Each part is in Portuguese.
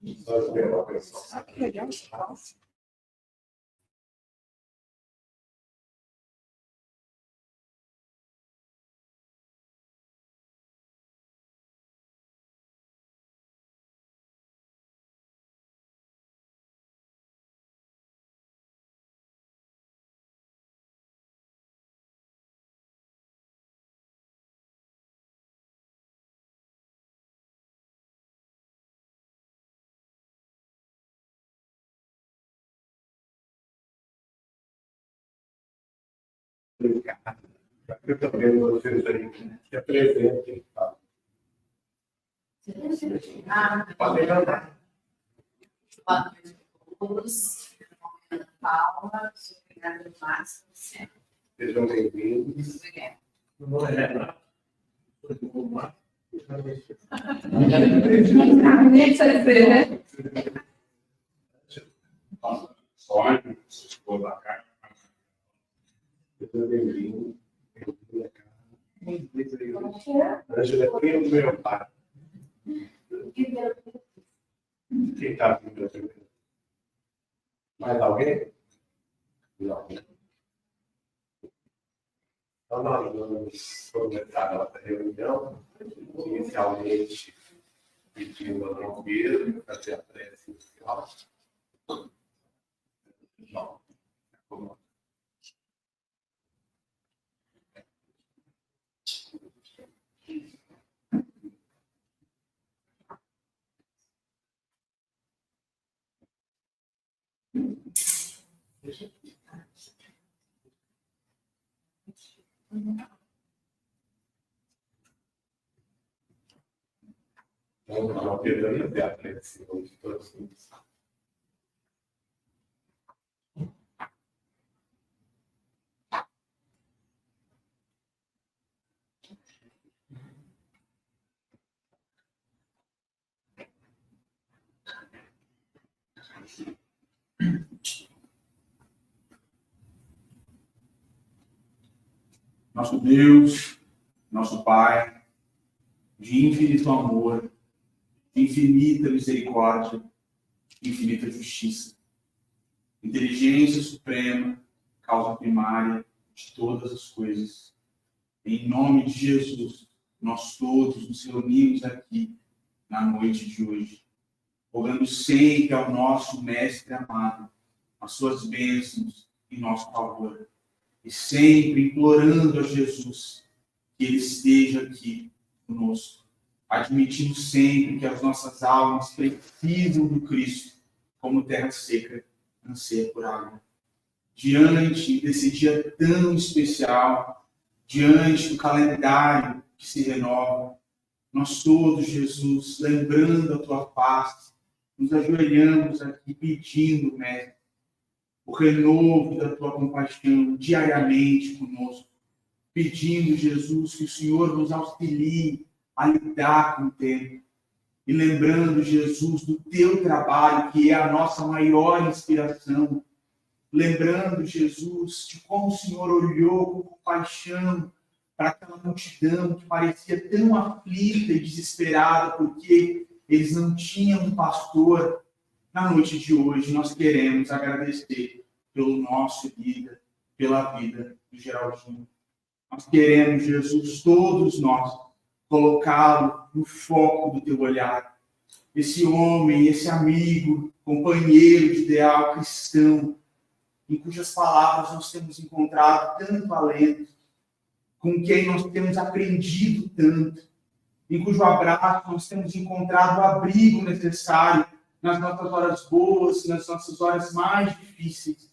Só esperar a pessoa. Ah, que legal. Eu também vocês aí que apresentem. Pode levantar. Boa noite a todos. Meu nome é Ana Paula, sou obrigada do Márcio. Sejam bem-vindos. Obrigada. Não é. Nem sei dizer, né? Sonho, estou da cara. Sejam bem-vindos. Ângela é primo do meu pai. Quem está vindo? Mais alguém? Não. Então, nós vamos começar a nossa reunião, inicialmente pedindo ao Dom Pedro para fazer a prece inicial. Não. Vamos lá, Pedro, aí até a prece de todos. Nosso Deus, nosso Pai, de infinito amor, de infinita misericórdia, de infinita justiça, inteligência suprema, causa primária de todas as coisas. Em nome de Jesus, nós todos nos reunimos aqui na noite de hoje, rogando sempre ao nosso Mestre amado as suas bênçãos em nosso favor, e sempre implorando a Jesus que Ele esteja aqui conosco, admitindo sempre que as nossas almas precisam do Cristo, como terra seca anseia por água. Diante desse dia tão especial, diante do calendário que se renova, nós todos, Jesus, lembrando a Tua paz, nos ajoelhamos aqui pedindo, Mestre, o renovo da Tua compaixão diariamente conosco, pedindo, Jesus, que o Senhor nos auxilie a lidar com o tempo. E lembrando, Jesus, do Teu trabalho, que é a nossa maior inspiração. Lembrando, Jesus, de como o Senhor olhou com compaixão para aquela multidão que parecia tão aflita e desesperada, porque eles não tinham um pastor. Na noite de hoje, nós queremos agradecer pelo nosso vida, pela vida do Geraldinho. Nós queremos, Jesus, todos nós, colocá-lo no foco do teu olhar. Esse homem, esse amigo, companheiro de ideal cristão, em cujas palavras nós temos encontrado tanto alento, com quem nós temos aprendido tanto, em cujo abraço nós temos encontrado o abrigo necessário nas nossas horas boas, nas nossas horas mais difíceis.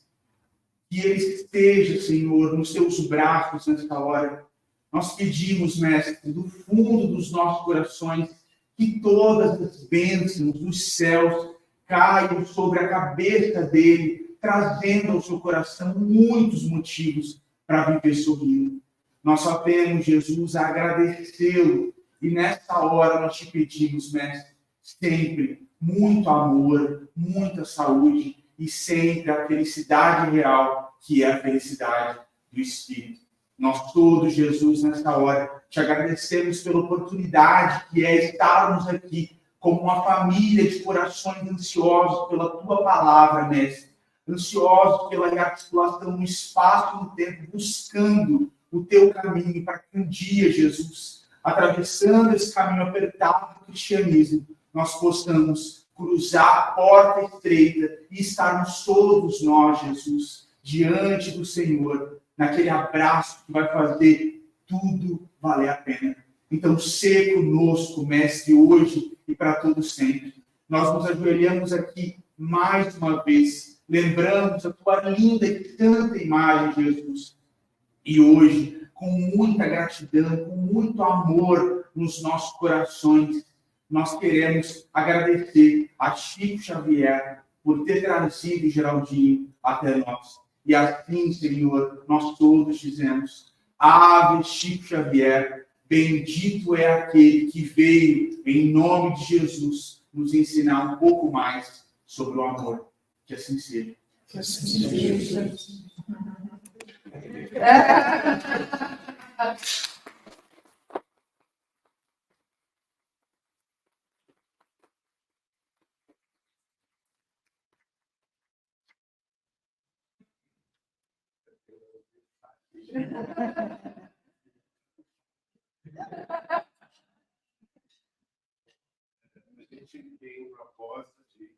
Que ele esteja, Senhor, nos teus braços nesta hora. Nós pedimos, Mestre, do fundo dos nossos corações, que todas as bênçãos dos céus caiam sobre a cabeça dele, trazendo ao seu coração muitos motivos para viver sorrindo. Nós só temos, Jesus, a agradecê-lo. E nesta hora nós te pedimos, Mestre, sempre muito amor, muita saúde e sempre a felicidade real, que é a felicidade do Espírito. Nós todos, Jesus, nesta hora, te agradecemos pela oportunidade que é estarmos aqui como uma família de corações ansiosos pela tua palavra, mestre. Ansiosos pela articulação no espaço e no tempo, buscando o teu caminho, para que um dia, Jesus, atravessando esse caminho apertado do cristianismo, nós possamos cruzar a porta estreita e estarmos todos nós, Jesus, diante do Senhor, naquele abraço que vai fazer tudo valer a pena. Então, ser conosco, mestre, hoje e para todo sempre. Nós nos ajoelhamos aqui mais uma vez, lembramos a tua linda e santa imagem, Jesus. E hoje, com muita gratidão, com muito amor nos nossos corações, nós queremos agradecer a Chico Xavier por ter trazido Geraldinho até nós. E assim, Senhor, nós todos dizemos: Ave Chico Xavier, bendito é aquele que veio, em nome de Jesus, nos ensinar um pouco mais sobre o amor. Que assim seja. Que assim seja. A gente tem um propósito de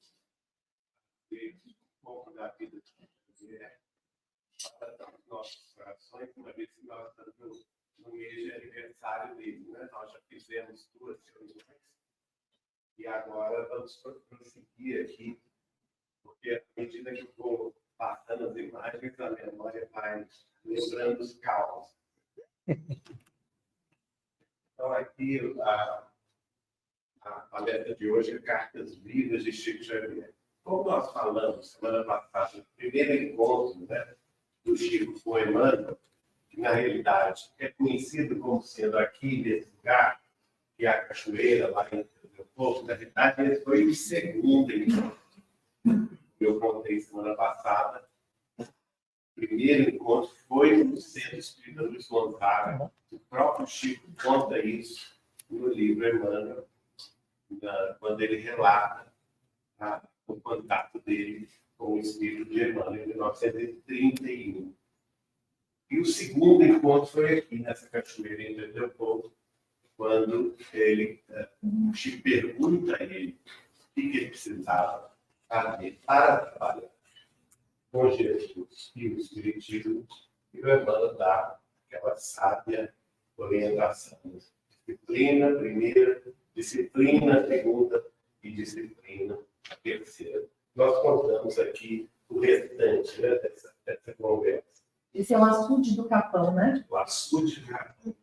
ter um pouco da vida de mulher para os nossos corações, uma vez que nós estamos no mês de aniversário dele, né? Nós já fizemos 2 reuniões e agora vamos prosseguir aqui, porque à medida que eu vou passando as imagens, a memória vai lembrando os causos. Então, aqui a palestra de hoje é Cartas Vivas de Chico Xavier. Como nós falamos semana passada, no primeiro encontro, né, do Chico com Emmanuel, que na realidade é conhecido como sendo aqui nesse lugar, que é a cachoeira lá em Leopoldo, na realidade esse foi o segundo encontro. Eu contei semana passada. O primeiro encontro foi no Centro Espírita Luiz Gonzaga. O próprio Chico conta isso no livro Emmanuel, quando ele relata o contato dele com o Espírito de Emmanuel em 1931. E o segundo encontro foi aqui, nessa cachoeira em Leopoldo, quando o Chico pergunta a ele o que ele precisava fazer para trabalhar com Jesus e o Espiritismo, e o Emmanuel dá aquela sábia orientação. Disciplina primeira, disciplina segunda e disciplina terceira. Nós contamos aqui o restante, né, dessa conversa. Esse é o açude do Capão, né? O açude do Capão.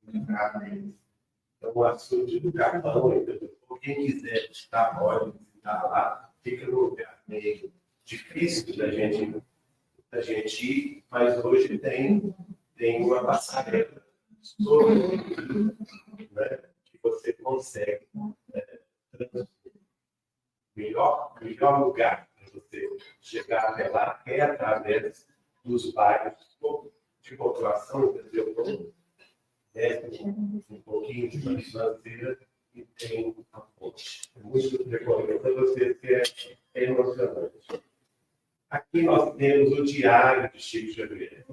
Então, o açude do Capão, quem quiser visitar, pode visitar lá. Fica num lugar meio difícil da gente ir, mas hoje tem uma passarela sobre, né, que você consegue. Melhor lugar para você chegar até lá é através dos bairros de população, entendeu? Um pouquinho de financeira e tem a ponte. É muito recomendo para você, que é emocionante. Aqui nós temos o diário de Chico Xavier.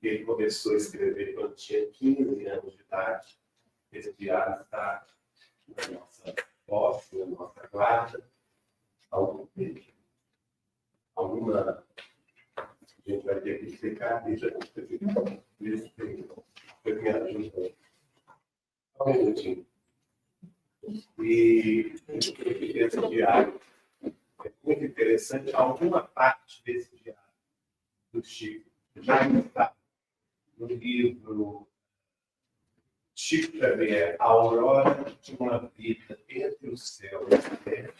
Ele começou a escrever quando tinha 15 anos de idade. Esse diário está na nossa posse, na nossa guarda. Alguma a gente vai ter que explicar, deixa eu ver se tem me ajuda. Um minutinho. E esse diário é muito interessante. Alguma parte desse diário do Chico já está no livro Chico Xavier, A Aurora de uma Vida entre o Céu e a Terra,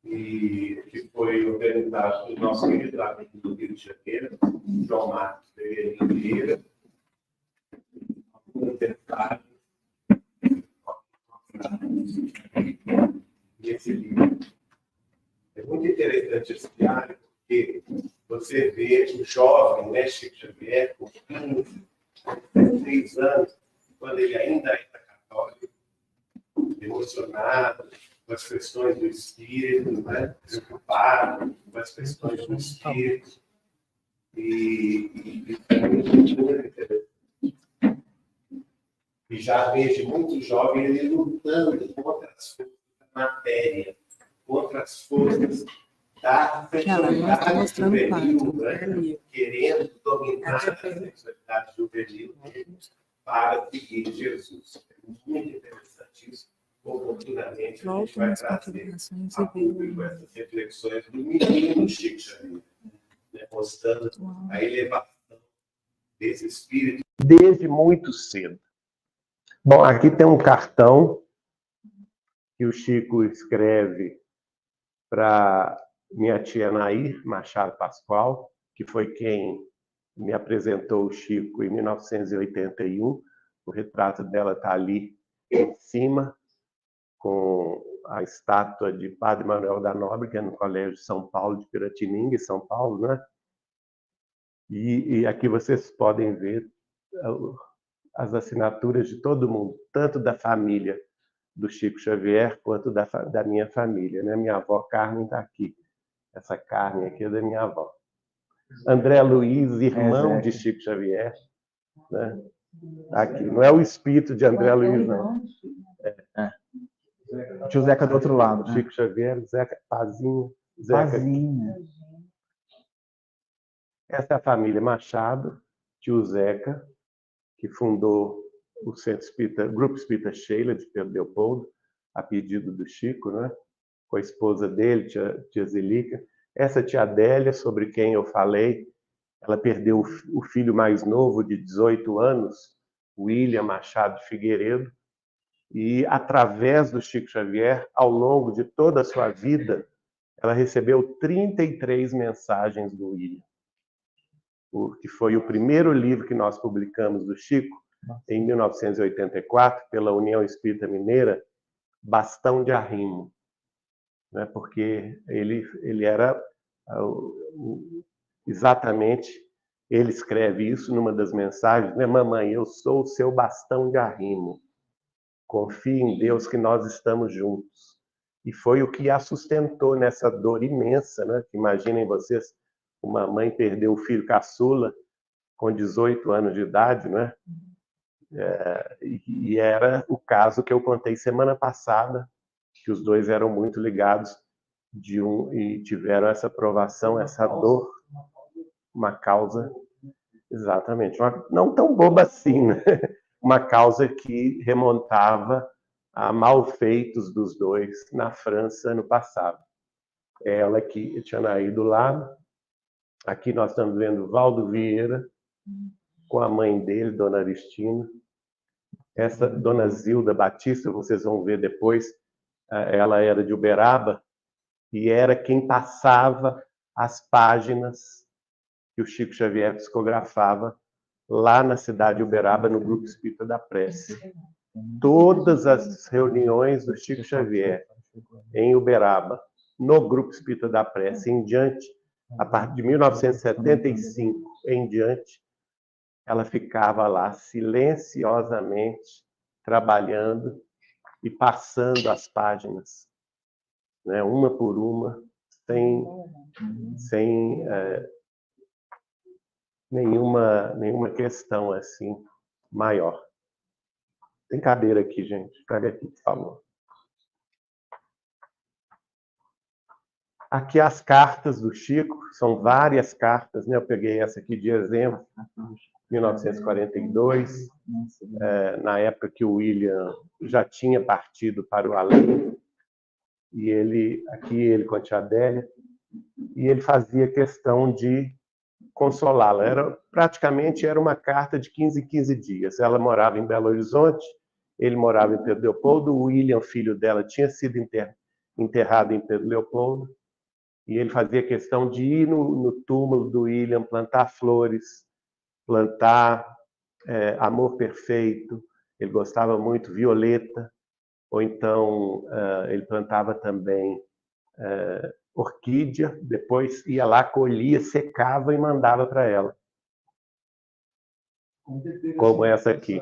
e que foi organizado pelo nosso querido amigo do Rio de Janeiro, João Marcos Pereira, alguns detalhes nesse livro. É muito interessante esse diário, porque você vê o jovem, né, Chico Xavier, com 15, 16 anos, quando ele ainda era católico, emocionado com as questões do espírito, né? Preocupado com as questões do espírito. E já vejo muito jovem ele lutando contra as forças da matéria, contra as forças da sexualidade juvenil, né? Querendo dominar a sexualidade juvenil para seguir Jesus. É muito interessante isso. Oportunamente, a gente vai trazer a público essas reflexões do menino Chico Xavier, né? Mostrando a elevação desse espírito desde muito cedo. Bom, aqui tem um cartão que o Chico escreve para minha tia Nair Machado Pascoal, que foi quem me apresentou o Chico em 1981. O retrato dela está ali em cima, com a estátua de Padre Manuel da Nóbrega, no Colégio São Paulo de Piratininga, em São Paulo, né? E aqui vocês podem ver as assinaturas de todo mundo, tanto da família do Chico Xavier, quanto da minha família, né? Minha avó Carmen está aqui. Essa Carmen aqui é da minha avó. André Luiz, irmão de Chico Xavier, né? Aqui. Não é o espírito de André Luiz, não. Tio Zeca do outro lado. Chico Xavier, Zeca, Pazinho, Zeca. Pazinha. Essa é a família Machado, tio Zeca, que fundou o Centro Espírita, Grupo Espírita Sheila, de Pedro Leopoldo, a pedido do Chico, né? Com a esposa dele, tia Zelica. Essa tia Adélia, sobre quem eu falei, ela perdeu o filho mais novo, de 18 anos, William Machado Figueiredo, e através do Chico Xavier, ao longo de toda a sua vida, ela recebeu 33 mensagens do William, que foi o primeiro livro que nós publicamos do Chico, em 1984, pela União Espírita Mineira, Bastão de Arrimo, né? Porque ele era exatamente, ele escreve isso numa das mensagens, né? Mamãe, eu sou o seu bastão de arrimo. Confie em Deus que nós estamos juntos. E foi o que a sustentou nessa dor imensa, né? Imaginem vocês, uma mãe perdeu o filho caçula com 18 anos de idade, né? E era o caso que eu contei semana passada, que os dois eram muito ligados e tiveram essa provação, essa dor, uma causa, exatamente, não tão boba assim, né? Uma causa que remontava a malfeitos dos dois na França no passado. Ela aqui, Tianaí do lado, aqui nós estamos vendo Valdo Vieira, com a mãe dele, Dona Aristina. Essa Dona Zilda Batista, vocês vão ver depois, ela era de Uberaba e era quem passava as páginas que o Chico Xavier psicografava lá na cidade de Uberaba, no Grupo Espírita da Prece. Todas as reuniões do Chico Xavier em Uberaba, no Grupo Espírita da Prece em diante, a partir de 1975 em diante, ela ficava lá silenciosamente trabalhando e passando as páginas, né, uma por uma, sem nenhuma questão assim maior. Tem cadeira aqui, gente. Traga aqui, por favor. Aqui as cartas do Chico, são várias cartas, né? Eu peguei essa aqui de exemplo, 1942, na época que o William já tinha partido para o além, e ele com a tia Adélia, e ele fazia questão de consolá-la. Praticamente era uma carta de 15 em 15 dias. Ela morava em Belo Horizonte, ele morava em Pedro Leopoldo, o William, filho dela, tinha sido enterrado em Pedro Leopoldo, e ele fazia questão de ir no túmulo do William, plantar flores, plantar amor perfeito. Ele gostava muito violeta, ou então ele plantava também orquídea, depois ia lá, colhia, secava e mandava para ela. Como essa aqui.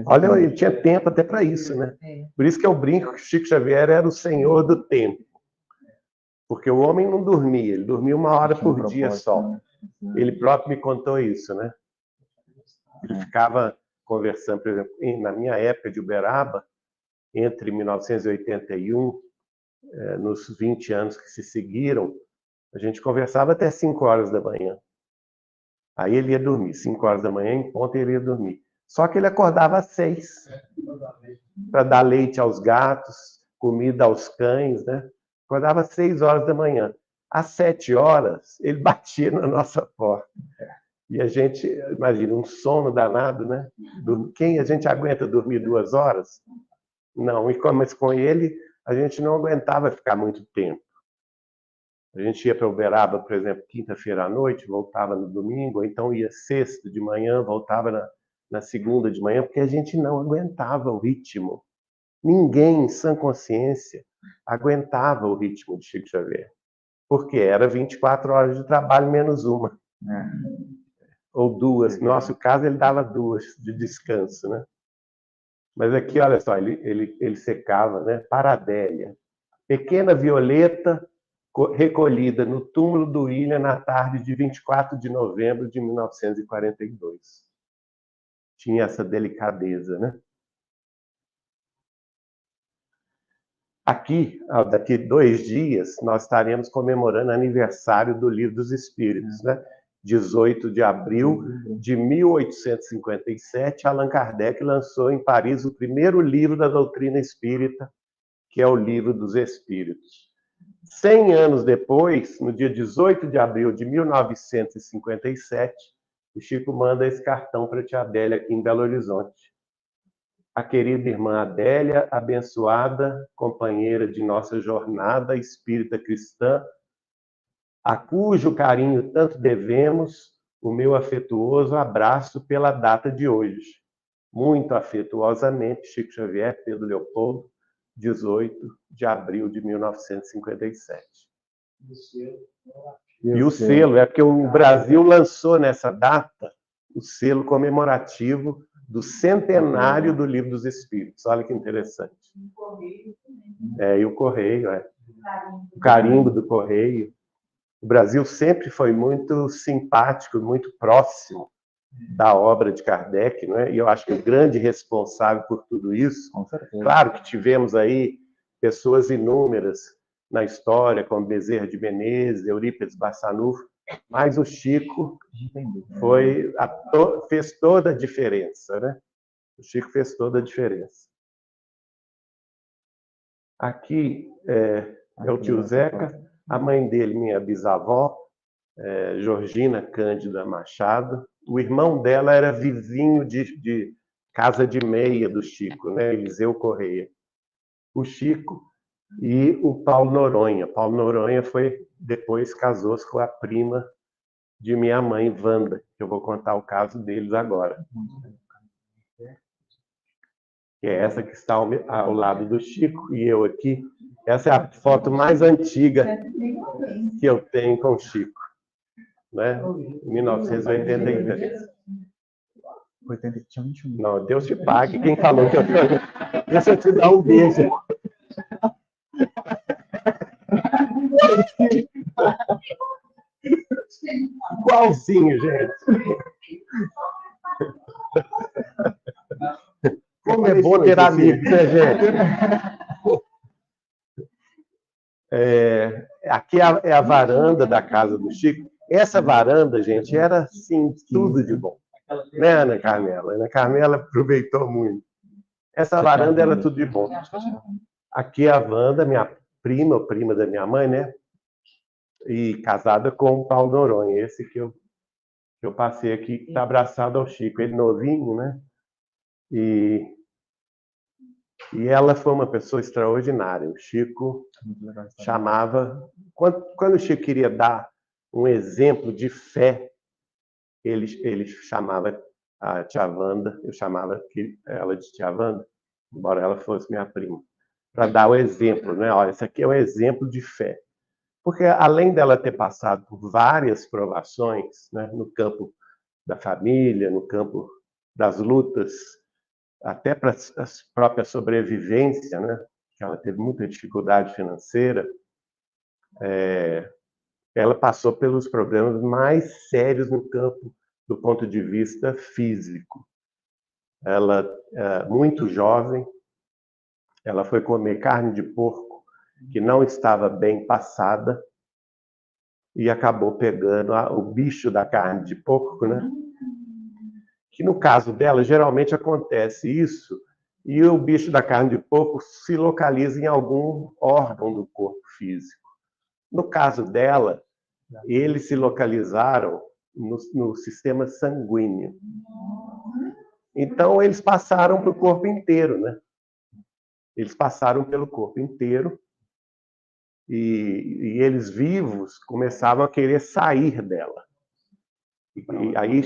Olha, ele tinha tempo até para isso, né? Por isso que eu brinco que Chico Xavier era o senhor do tempo. Porque o homem não dormia, ele dormia 1 hora por dia só. Ele próprio me contou isso, né? Ele ficava conversando, por exemplo, na minha época de Uberaba, entre 1981, nos 20 anos que se seguiram, a gente conversava até 5 horas da manhã. Aí ele ia dormir, 5 horas da manhã, em ponto ele ia dormir. Só que ele acordava às 6, para dar leite aos gatos, comida aos cães, né? Acordava às 6 horas da manhã. Às 7 horas, ele batia na nossa porta. E a gente, imagina, um sono danado, né? Quem a gente aguenta dormir 2 horas? Não, mas com ele, a gente não aguentava ficar muito tempo. A gente ia para Uberaba, por exemplo, quinta-feira à noite, voltava no domingo, ou então ia sexta de manhã, voltava na segunda de manhã, porque a gente não aguentava o ritmo. Ninguém, em sã consciência, aguentava o ritmo de Chico Xavier. Porque era 24 horas de trabalho menos uma. Ou 2. No nosso caso, ele dava 2 de descanso, né? Mas aqui, olha só, ele secava, né? Paradélia. Pequena violeta recolhida no túmulo do William na tarde de 24 de novembro de 1942. Tinha essa delicadeza, né? Aqui, daqui 2 dias, nós estaremos comemorando o aniversário do Livro dos Espíritos, né? 18 de abril de 1857, Allan Kardec lançou em Paris o primeiro livro da doutrina espírita, que é o Livro dos Espíritos. 100 anos depois, no dia 18 de abril de 1957, o Chico manda esse cartão para a tia Adélia aqui em Belo Horizonte. A querida irmã Adélia, abençoada companheira de nossa jornada espírita cristã, a cujo carinho tanto devemos, o meu afetuoso abraço pela data de hoje. Muito afetuosamente, Chico Xavier, Pedro Leopoldo, 18 de abril de 1957. E o selo é porque o Brasil lançou nessa data o selo comemorativo do centenário do Livro dos Espíritos. Olha que interessante. E o correio, o carimbo do correio. O Brasil sempre foi muito simpático, muito próximo da obra de Kardec, não é? E eu acho que o grande responsável por tudo isso, claro que tivemos aí pessoas inúmeras na história, como Bezerra de Menezes, Eurípides Barçanufo, mas o Chico fez toda a diferença, né? O Chico fez toda a diferença. Aqui é o tio Zeca, a mãe dele, minha bisavó, Georgina Cândida Machado. O irmão dela era vizinho de casa de meia do Chico, né? Eliseu Correia. O Chico e o Paulo Noronha. Paulo Noronha depois casou-se com a prima de minha mãe, Wanda, que eu vou contar o caso deles agora. Que é essa que está ao lado do Chico e eu aqui. Essa é a foto mais antiga que eu tenho com o Chico, né? 1983. Não, Deus te pague. Quem falou que eu tô... Deixa eu te dar um beijo. Igualzinho, gente. Como é bom ter amigos, né, gente? Aqui é a varanda da casa do Chico. Essa varanda, gente, era assim, tudo de bom. Né, Ana Carmela? Ana Carmela aproveitou muito. Essa varanda era tudo de bom. Aqui é a Wanda, minha prima da minha mãe, né? E casada com o Paulo Noronha, esse que eu passei aqui, que está abraçado ao Chico. Ele novinho, né? E ela foi uma pessoa extraordinária. O Chico chamava... Quando o Chico queria dar um exemplo de fé, ele chamava a tia Wanda, eu chamava ela de tia Wanda, embora ela fosse minha prima, para dar o exemplo, né? Olha, isso aqui é um exemplo de fé. Porque além dela ter passado por várias provações, né, no campo da família, no campo das lutas, até para a própria sobrevivência, né? Que ela teve muita dificuldade financeira, ela passou pelos problemas mais sérios no campo do ponto de vista físico. Ela, muito jovem, ela foi comer carne de porco que não estava bem passada e acabou pegando o bicho da carne de porco, né? Que no caso dela, geralmente acontece isso, e o bicho da carne de porco se localiza em algum órgão do corpo físico. No caso dela, eles se localizaram no sistema sanguíneo. Então, eles passaram para o corpo inteiro, né? Eles passaram pelo corpo inteiro e eles vivos começavam a querer sair dela. E aí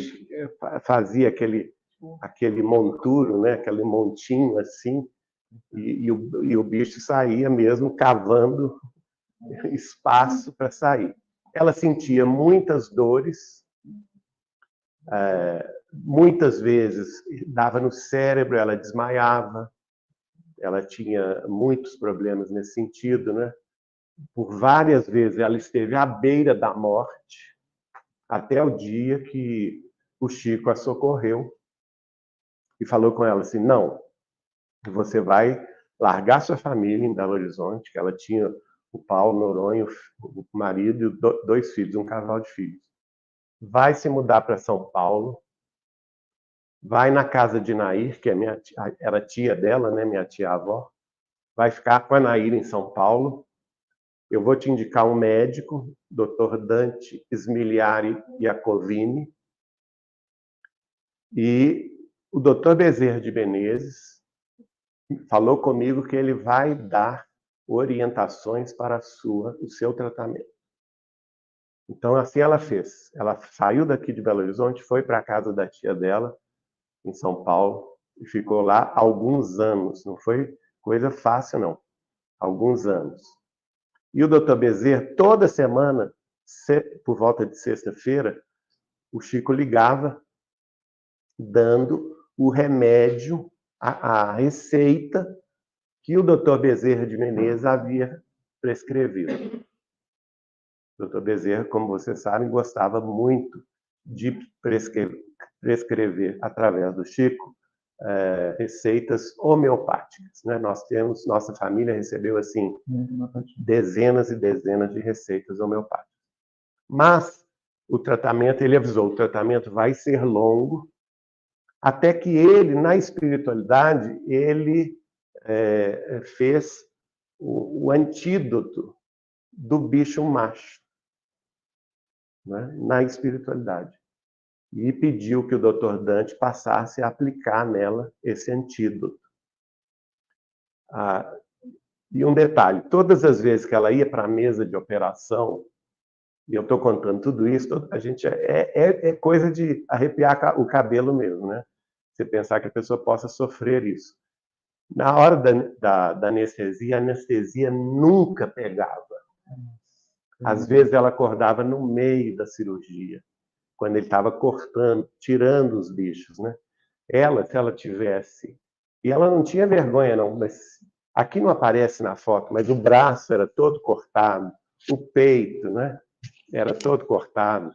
fazia aquele monturo, né? Aquele montinho assim, e o bicho saía mesmo cavando espaço para sair. Ela sentia muitas dores, muitas vezes dava no cérebro, ela desmaiava, ela tinha muitos problemas nesse sentido, né? Por várias vezes ela esteve à beira da morte, até o dia que o Chico a socorreu e falou com ela assim: não, você vai largar sua família em Belo Horizonte, que ela tinha o Paulo Noronha, o marido e 2 filhos, um casal de filhos. Vai se mudar para São Paulo, vai na casa de Nair, que era tia dela, né, minha tia-avó, vai ficar com a Nair em São Paulo. Eu vou te indicar um médico, Dr. Dante Smiliari Iacovini, e o Dr. Bezerra de Menezes falou comigo que ele vai dar orientações para o seu tratamento. Então, assim ela fez. Ela saiu daqui de Belo Horizonte, foi para a casa da tia dela, em São Paulo, e ficou lá alguns anos. Não foi coisa fácil, não. Alguns anos. E o doutor Bezerra, toda semana, por volta de sexta-feira, o Chico ligava, dando o remédio, a receita que o doutor Bezerra de Menezes havia prescrevido. O doutor Bezerra, como vocês sabem, gostava muito de prescrever, através do Chico, receitas homeopáticas, né? Nossa família recebeu, assim, dezenas e dezenas de receitas homeopáticas. Mas o tratamento, ele avisou, o tratamento vai ser longo, até que ele, na espiritualidade, ele fez o antídoto do bicho macho, né? Na espiritualidade. E pediu que o Dr. Dante passasse a aplicar nela esse antídoto. E um detalhe, todas as vezes que ela ia para a mesa de operação, e eu estou contando tudo isso, a gente é coisa de arrepiar o cabelo mesmo, né? Você pensar que a pessoa possa sofrer isso. Na hora da anestesia, a anestesia nunca pegava. Às vezes ela acordava no meio da cirurgia, quando ele estava cortando, tirando os bichos, né? Se ela tivesse... E ela não tinha vergonha, não, mas aqui não aparece na foto, mas o braço era todo cortado, o peito, né? Era todo cortado.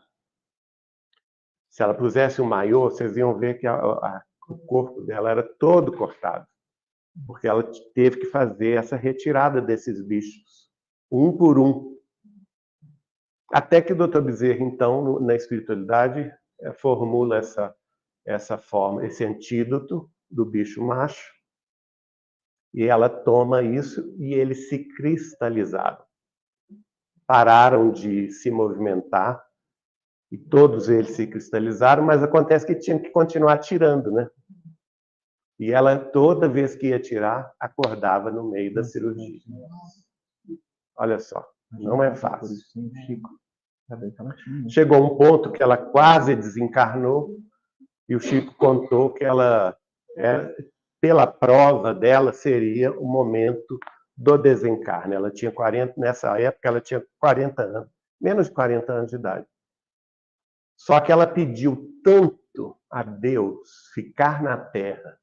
Se ela pusesse um maiô, vocês iam ver que o corpo dela era todo cortado, porque ela teve que fazer essa retirada desses bichos, um por um. Até que o Dr. Bezerra, então, na espiritualidade, formula essa forma, esse antídoto do bicho macho, e ela toma isso e eles se cristalizaram. Pararam de se movimentar, e todos eles se cristalizaram, mas acontece que tinha que continuar tirando, né? E ela, toda vez que ia tirar, acordava no meio da cirurgia. Olha só, não é fácil. Chegou um ponto que ela quase desencarnou, e o Chico contou que ela, pela prova dela, seria o momento do desencarne. Ela tinha 40, nessa época ela tinha 40 anos, menos de 40 anos de idade. Só que ela pediu tanto a Deus ficar na terra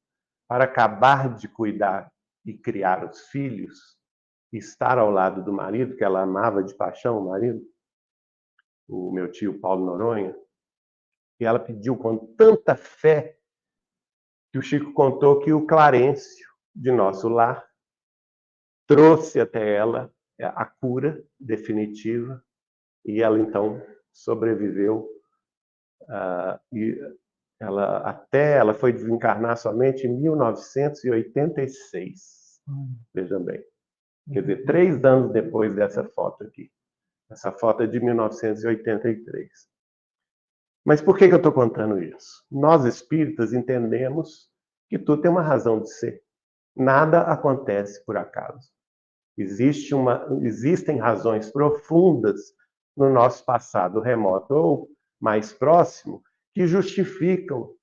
para acabar de cuidar e criar os filhos, estar ao lado do marido, que ela amava de paixão o marido, o meu tio Paulo Noronha, e ela pediu com tanta fé que o Chico contou que o Clarencio, de nosso lar, trouxe até ela a cura definitiva, e ela então sobreviveu, e ela foi desencarnar somente em 1986. Vejam bem. Quer dizer, 3 anos depois dessa foto aqui. Essa foto é de 1983. Mas por que eu estou contando isso? Nós espíritas entendemos que tudo tem uma razão de ser. Nada acontece por acaso. Existem razões profundas no nosso passado remoto ou mais próximo que justificam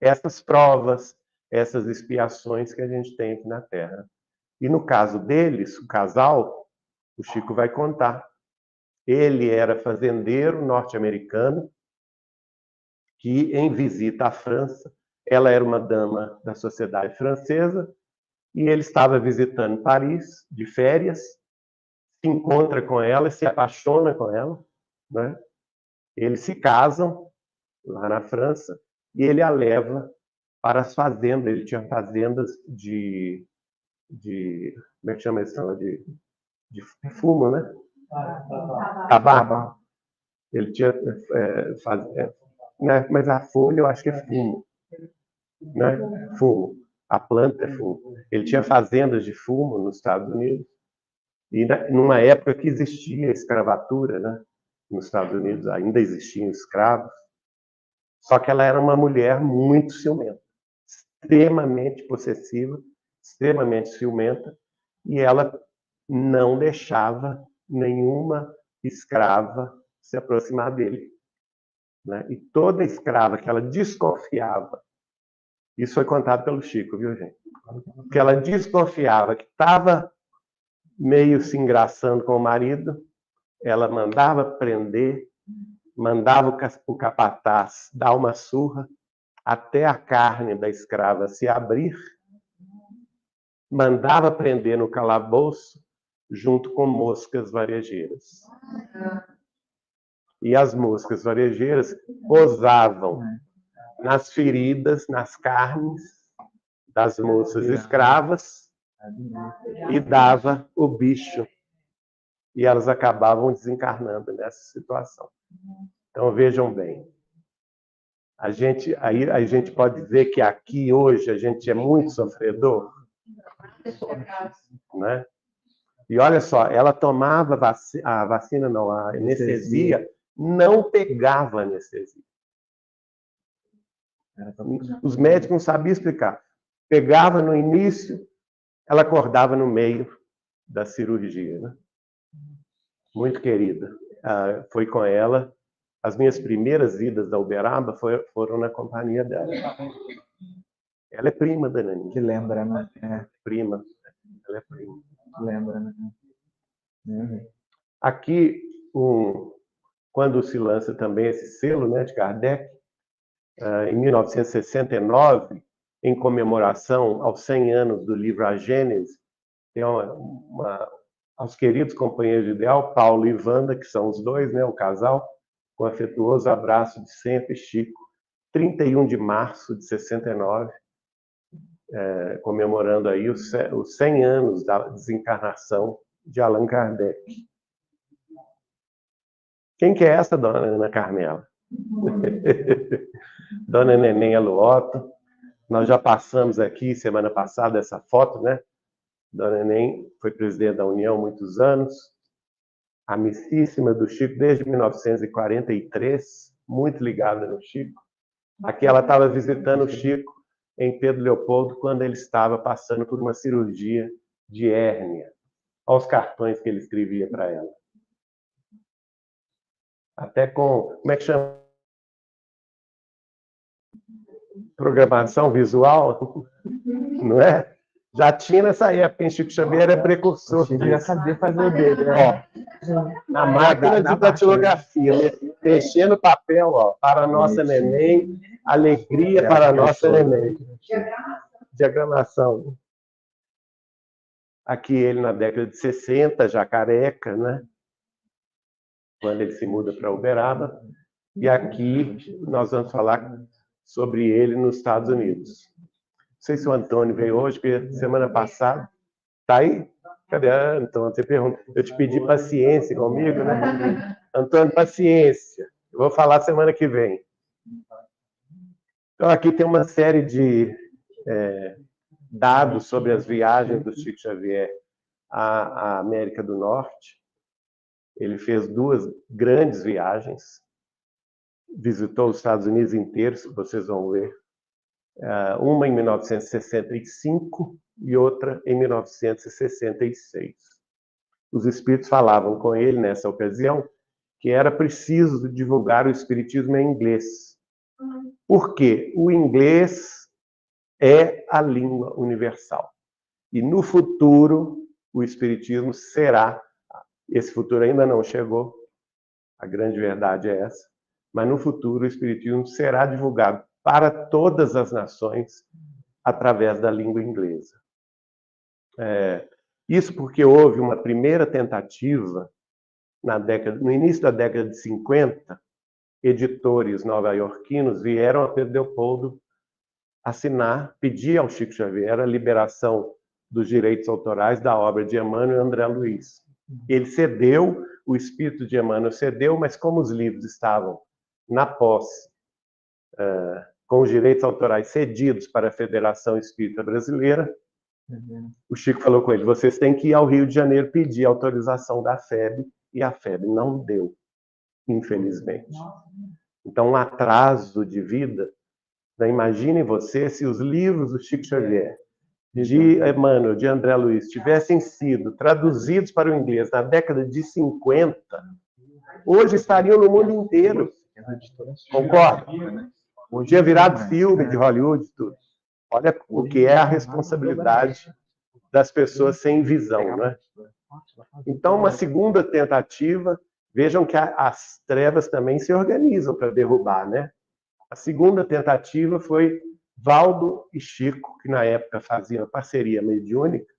essas provas, essas expiações que a gente tem aqui na Terra. E no caso deles, o casal, o Chico vai contar. Ele era fazendeiro norte-americano que, em visita à França, ela era uma dama da sociedade francesa e ele estava visitando Paris de férias, se encontra com ela, se apaixona com ela, né? Eles se casam lá na França e ele a leva para as fazendas. Ele tinha fazendas de como é que chama isso? De fumo, né? Tabaco. Ele tinha né? Mas a folha eu acho que é fumo, né? Fumo. A planta é fumo. Ele tinha fazendas de fumo nos Estados Unidos e numa época que existia escravatura, né? Nos Estados Unidos ainda existiam escravos. Só que ela era uma mulher muito ciumenta, extremamente possessiva, extremamente ciumenta, e ela não deixava nenhuma escrava se aproximar dele, né? E toda escrava que ela desconfiava, isso foi contado pelo Chico, viu, gente? Que ela desconfiava que estava meio se engraçando com o marido, ela mandava prender, mandava o capataz dar uma surra até a carne da escrava se abrir, mandava prender no calabouço junto com moscas varejeiras. E as moscas varejeiras posavam nas feridas, nas carnes das moças escravas e dava o bicho. E elas acabavam desencarnando nessa situação. Então, vejam bem. A gente pode dizer que aqui, hoje, a gente é muito sofredor, né? E olha só, ela tomava a anestesia, não pegava anestesia. Os médicos não sabiam explicar. Pegava no início, ela acordava no meio da cirurgia, né? Muito querida. Foi com ela. As minhas primeiras idas da Uberaba foram na companhia dela. Ela é prima da Nani. Que lembra, né? Prima. Ela é prima. Lembra, né? Aqui, quando se lança também esse selo, né, de Kardec, em 1969, em comemoração aos 100 anos do livro A Gênese, tem aos queridos companheiros de ideal, Paulo e Wanda, que são os dois, né, o casal, com afetuoso abraço de sempre, Chico, 31 de março de 69, comemorando aí os 100 anos da desencarnação de Allan Kardec. Quem que é essa, dona Ana Carmela? Dona Neném Aluoto. Nós já passamos aqui, semana passada, essa foto, né? Dona Neném foi presidente da União há muitos anos, amicíssima do Chico desde 1943, muito ligada no Chico. Aqui ela estava visitando o Chico em Pedro Leopoldo quando ele estava passando por uma cirurgia de hérnia. Olha os cartões que ele escrevia para ela. Até com, como é que chama? Programação visual, não é? Já tinha nessa época, em Chico Xavier é precursor. O Chico já sabia fazer o dele, né? Na máquina de datilografia, mexendo papel, ó, para a nossa neném, Alegria para a nossa neném. Diagramação. Aqui ele na década de 60, já careca, né? Quando ele se muda para Uberaba. E aqui nós vamos falar sobre ele nos Estados Unidos. Não sei se o Antônio veio hoje, porque semana passada... Tá aí? Cadê a Antônio? Você pergunta. Eu te pedi paciência comigo, né? Antônio, paciência. Eu vou falar semana que vem. Então, aqui tem uma série de dados sobre as viagens do Chico Xavier à América do Norte. Ele fez 2 grandes viagens. Visitou os Estados Unidos inteiros, vocês vão ver. Uma em 1965 e outra em 1966. Os espíritos falavam com ele nessa ocasião que era preciso divulgar o espiritismo em inglês. Por quê? O inglês é a língua universal. E no futuro, o espiritismo será, esse futuro ainda não chegou, a grande verdade é essa, mas no futuro o espiritismo será divulgado para todas as nações através da língua inglesa. Isso porque houve uma primeira tentativa no início da década de 50, editores nova-iorquinos vieram a Pedro Leopoldo pedir ao Chico Xavier a liberação dos direitos autorais da obra de Emmanuel e André Luiz. Ele cedeu, o espírito de Emmanuel cedeu, mas como os livros estavam na posse, com os direitos autorais cedidos para a Federação Espírita Brasileira, o Chico falou com ele, vocês têm que ir ao Rio de Janeiro pedir autorização da FEB, e a FEB não deu, infelizmente. Então, um atraso de vida. Imaginem você se os livros do Chico Xavier, de Emmanuel, de André Luiz, tivessem sido traduzidos para o inglês na década de 50, hoje estariam no mundo inteiro. Concorda? Tinha virado filme de Hollywood e tudo. Olha o que é a responsabilidade das pessoas sem visão, né? Então, uma segunda tentativa, vejam que as trevas também se organizam para derrubar, né? A segunda tentativa foi Valdo e Chico, que na época faziam parceria mediúnica.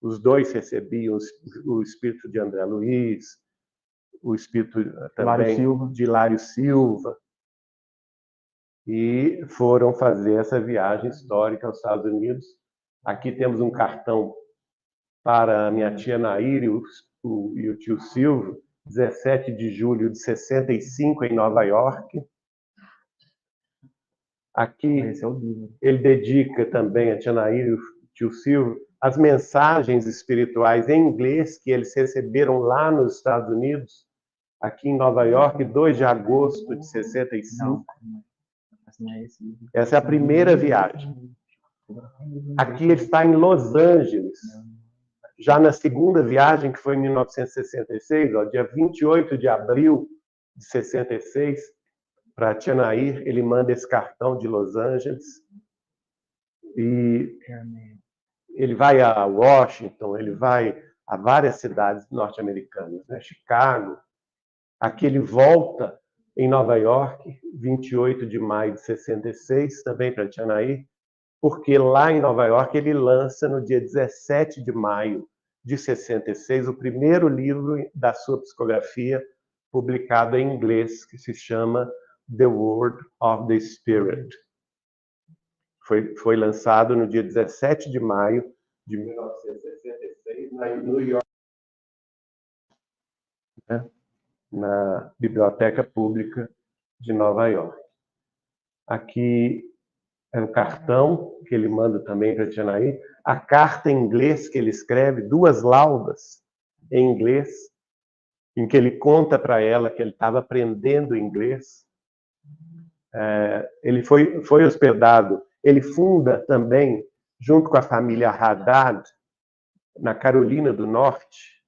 Os dois recebiam o espírito de André Luiz, o espírito também de Hilário Silva, e foram fazer essa viagem histórica aos Estados Unidos. Aqui temos um cartão para a minha tia Nair e o tio Silvio, 17 de julho de 65, em Nova York. Aqui ele dedica também a tia Nair e o tio Silvio as mensagens espirituais em inglês que eles receberam lá nos Estados Unidos, aqui em Nova York, 2 de agosto de 65. Essa é a primeira viagem. Aqui ele está em Los Angeles. Já na segunda viagem, que foi em 1966, dia 28 de abril de 66, para Tia Nair, ele manda esse cartão de Los Angeles. E ele vai a Washington, ele vai a várias cidades norte-americanas, né? Chicago. Aqui ele volta em Nova York, 28 de maio de 66, também para Tia Nair, porque lá em Nova York ele lança no dia 17 de maio de 66 o primeiro livro da sua psicografia, publicado em inglês, que se chama The Word of the Spirit. Foi lançado no dia 17 de maio de 1966, na New York, né? Na Biblioteca Pública de Nova York. Aqui é um cartão que ele manda também para a Tia Nair, a carta em inglês que ele escreve, 2 laudas em inglês, em que ele conta para ela que ele estava aprendendo inglês. Ele foi hospedado, ele funda também, junto com a família Haddad, na Carolina do Norte,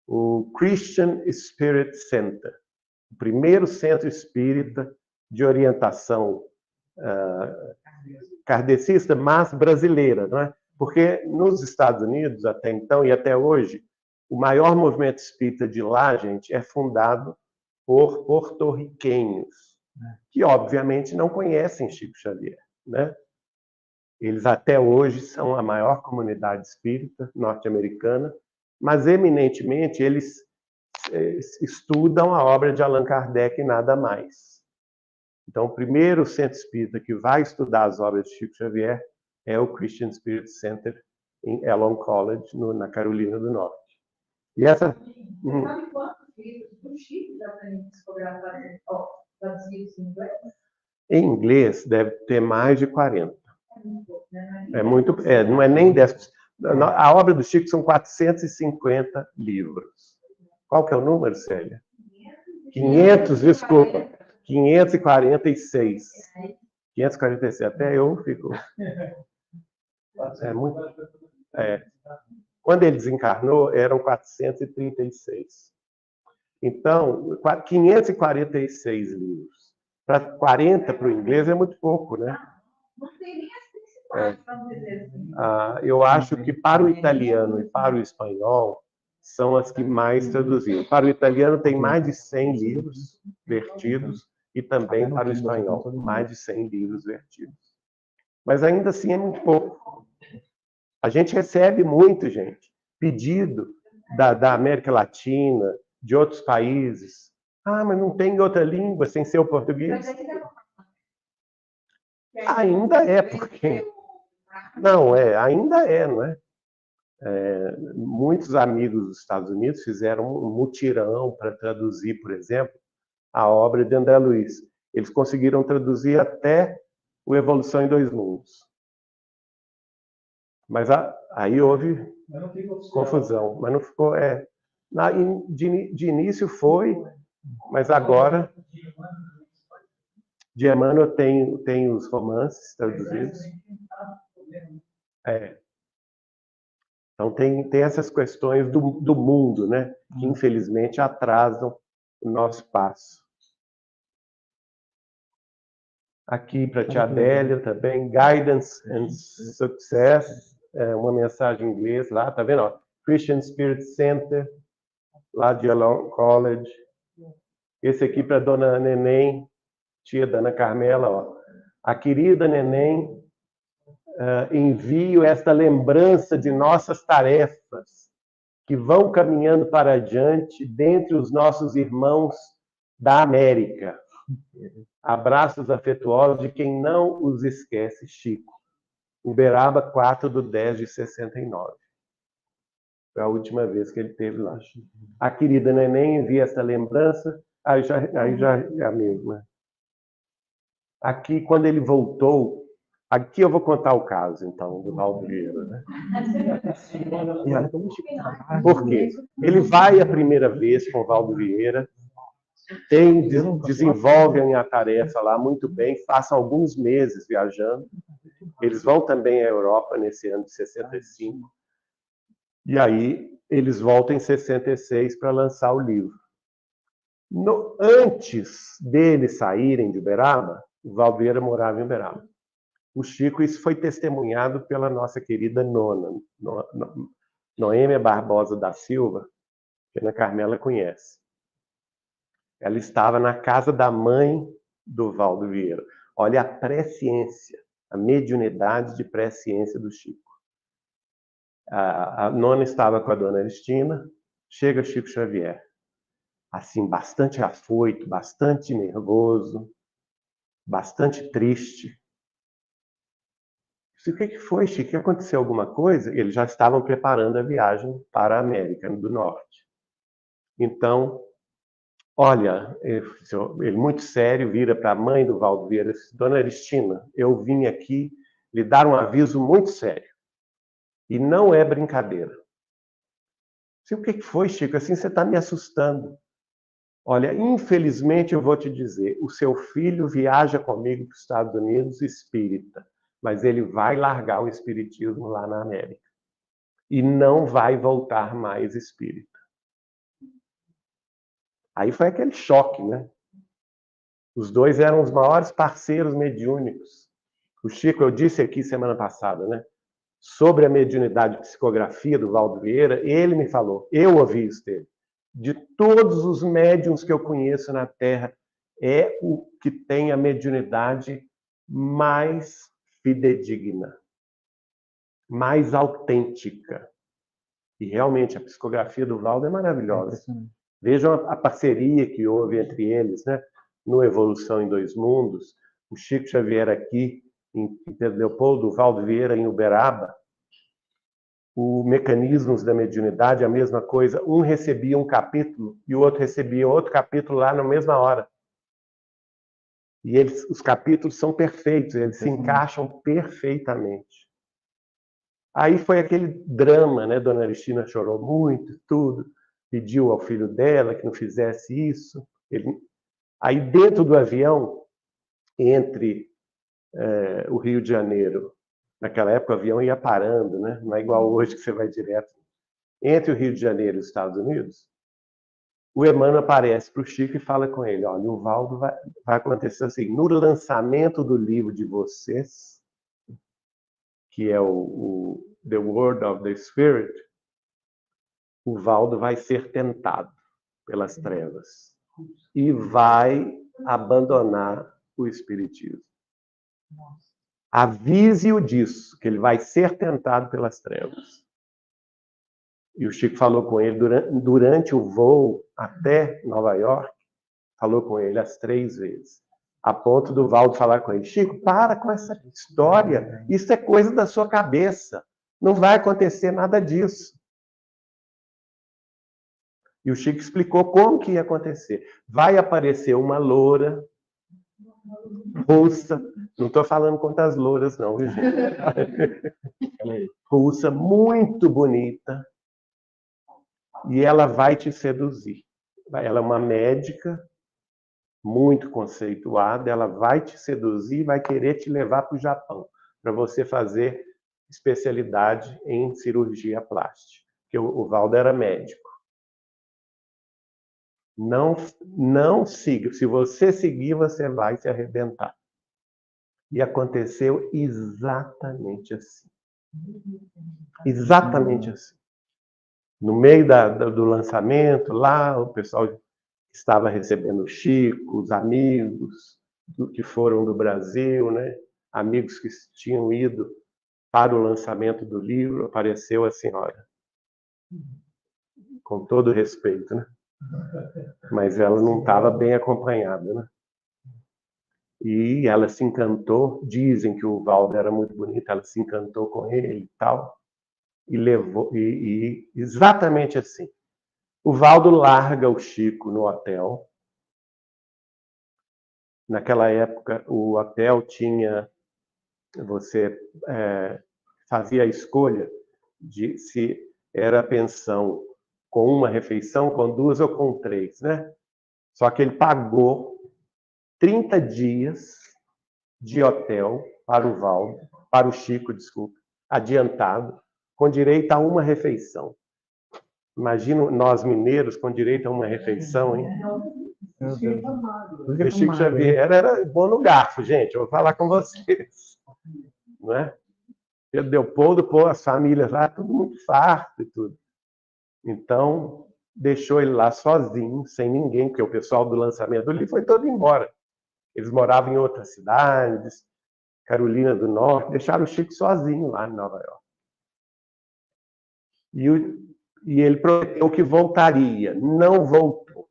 o Christian Spirit Center, o primeiro centro espírita de orientação kardecista, mas brasileira, não é? Porque nos Estados Unidos, até então e até hoje, o maior movimento espírita de lá, gente, é fundado por porto-riquenhos. que obviamente não conhecem Chico Xavier, né? Eles até hoje são a maior comunidade espírita norte-americana, mas eminentemente eles estudam a obra de Allan Kardec e nada mais. Então, o primeiro centro espírita que vai estudar as obras de Chico Xavier é o Christian Spirit Center em Elon College, na Carolina do Norte. E essa... Sabe quantos livros do Chico já tem psicografados, traduzidos em inglês? Em inglês, deve ter mais de 40. É muito pouco, né? Não é nem 10%. A obra do Chico são 450 livros. Qual que é o número, Célia? 500, desculpa. 546. 546. Até eu fico... É muito... Quando ele desencarnou, eram 436. Então, 546 livros. Para 40 para o inglês é muito pouco, né? Não tem nem as principais, vamos dizer assim. Eu acho que para o italiano e para o espanhol são as que mais traduziram. Para o italiano tem mais de 100 livros vertidos e também para o espanhol mais de 100 livros vertidos. Mas ainda assim é muito pouco. A gente recebe muito, gente, pedido da América Latina, de outros países. Mas não tem outra língua sem ser o português? Ainda é, porque... Não, ainda não é? Muitos amigos dos Estados Unidos fizeram um mutirão para traduzir, por exemplo, a obra de André Luiz. Eles conseguiram traduzir até o Evolução em Dois Mundos. Mas aí houve confusão. Mas não ficou... De início foi, mas agora... De Emmanuel tem os romances traduzidos. Então tem essas questões do mundo, né? Que infelizmente atrasam o nosso passo. Aqui para a Tia Adélia também, Guidance and Success, uma mensagem em inglês lá, tá vendo? Ó, Christian Spirit Center, lá de Elon College. Esse aqui para Dona Neném, tia da Ana Carmela, ó. A querida Neném, envio esta lembrança de nossas tarefas que vão caminhando para adiante dentre os nossos irmãos da América. Abraços afetuosos de quem não os esquece, Chico. Uberaba, 4/10/69. Foi a última vez que ele esteve lá. A querida Neném envia esta lembrança, aí já é a mesma. Aqui, quando ele voltou, aqui eu vou contar o caso, então, do Valdo Vieira, né? Por quê? Ele vai a primeira vez com o Valdo Vieira, desenvolvem a tarefa lá muito bem, passam alguns meses viajando. Eles vão também à Europa nesse ano de 65. E aí, eles voltam em 66 para lançar o livro. Antes deles saírem de Uberaba, o Valdo Vieira morava em Uberaba. O Chico, isso foi testemunhado pela nossa querida nona, Noêmia Barbosa da Silva, que a Ana Carmela conhece. Ela estava na casa da mãe do Valdo Vieira. Olha a presciência, a mediunidade de presciência do Chico. A nona estava com a dona Aristina, chega Chico Xavier. Assim, bastante afoito, bastante nervoso, bastante triste. O que foi, Chico? Que aconteceu alguma coisa? Eles já estavam preparando a viagem para a América do Norte. Então, olha, ele muito sério, vira para a mãe do Valdo Vieira e diz: Dona Aristina, eu vim aqui lhe dar um aviso muito sério. E não é brincadeira. O que foi, Chico? Assim você está me assustando. Olha, infelizmente eu vou te dizer, o seu filho viaja comigo para os Estados Unidos espírita, mas ele vai largar o espiritismo lá na América. E não vai voltar mais espírita. Aí foi aquele choque, né? Os dois eram os maiores parceiros mediúnicos. O Chico, eu disse aqui semana passada, né? Sobre a mediunidade de psicografia do Valdo Vieira, ele me falou, eu ouvi isso dele. De todos os médiuns que eu conheço na Terra, é o que tem a mediunidade mais fidedigna, mais autêntica. E realmente a psicografia do Valdo é maravilhosa. Vejam a parceria que houve entre eles, né? No Evolução em Dois Mundos, o Chico Xavier aqui em Pedro Leopoldo, o Valdo Vieira em Uberaba. O Mecanismos da Mediunidade, a mesma coisa. Um recebia um capítulo e o outro recebia outro capítulo lá na mesma hora. E os capítulos são perfeitos, eles se encaixam perfeitamente. Aí foi aquele drama, né? Dona Aristina chorou muito, tudo. Pediu ao filho dela que não fizesse isso. Aí dentro do avião, entre o Rio de Janeiro, naquela época o avião ia parando, né? Não é igual hoje que você vai direto. Entre o Rio de Janeiro e os Estados Unidos, o Emmanuel aparece para o Chico e fala com ele, olha, o Valdo vai acontecer assim, no lançamento do livro de vocês, que é o The Word of the Spirit, o Valdo vai ser tentado pelas trevas e vai abandonar o Espiritismo. Avise-o disso, que ele vai ser tentado pelas trevas. E o Chico falou com ele durante o voo até Nova York, falou com ele as 3 vezes, a ponto do Valdo falar com ele, Chico, para com essa história, isso é coisa da sua cabeça, não vai acontecer nada disso. E o Chico explicou como que ia acontecer. Vai aparecer uma loura russa, não estou falando contra as louras não, viu, gente? Russa, muito bonita, e ela vai te seduzir. Ela é uma médica muito conceituada, ela vai te seduzir e vai querer te levar para o Japão, para você fazer especialidade em cirurgia plástica. Porque o Valdo era médico. Não siga. Se você seguir, você vai se arrebentar. E aconteceu exatamente assim. Exatamente assim. No meio do lançamento, lá, o pessoal estava recebendo o Chico, os amigos que foram do Brasil, né? Amigos que tinham ido para o lançamento do livro, apareceu a senhora. Com todo respeito, né? Mas ela não estava bem acompanhada, né? E ela se encantou, dizem que o Valdo era muito bonito, ela se encantou com ele e tal, e levou, e exatamente assim. O Valdo larga o Chico no hotel. Naquela época, o hotel tinha, você fazia a escolha de se era pensão com uma refeição, com 2 ou com 3, né? Só que ele pagou 30 dias de hotel para o Valdo, para o Chico, desculpa, adiantado, com direito a uma refeição. Imagina nós mineiros com direito a uma refeição, hein? Meu Deus. O Chico Xavier era bom no garfo, gente, eu vou falar com vocês. Não é? Pedro Leopoldo, pô, as famílias lá, tudo muito farto e tudo. Então, deixou ele lá sozinho, sem ninguém, porque o pessoal do lançamento do livro foi todo embora. Eles moravam em outras cidades, Carolina do Norte, deixaram o Chico sozinho lá em Nova York. E ele prometeu que voltaria. Não voltou.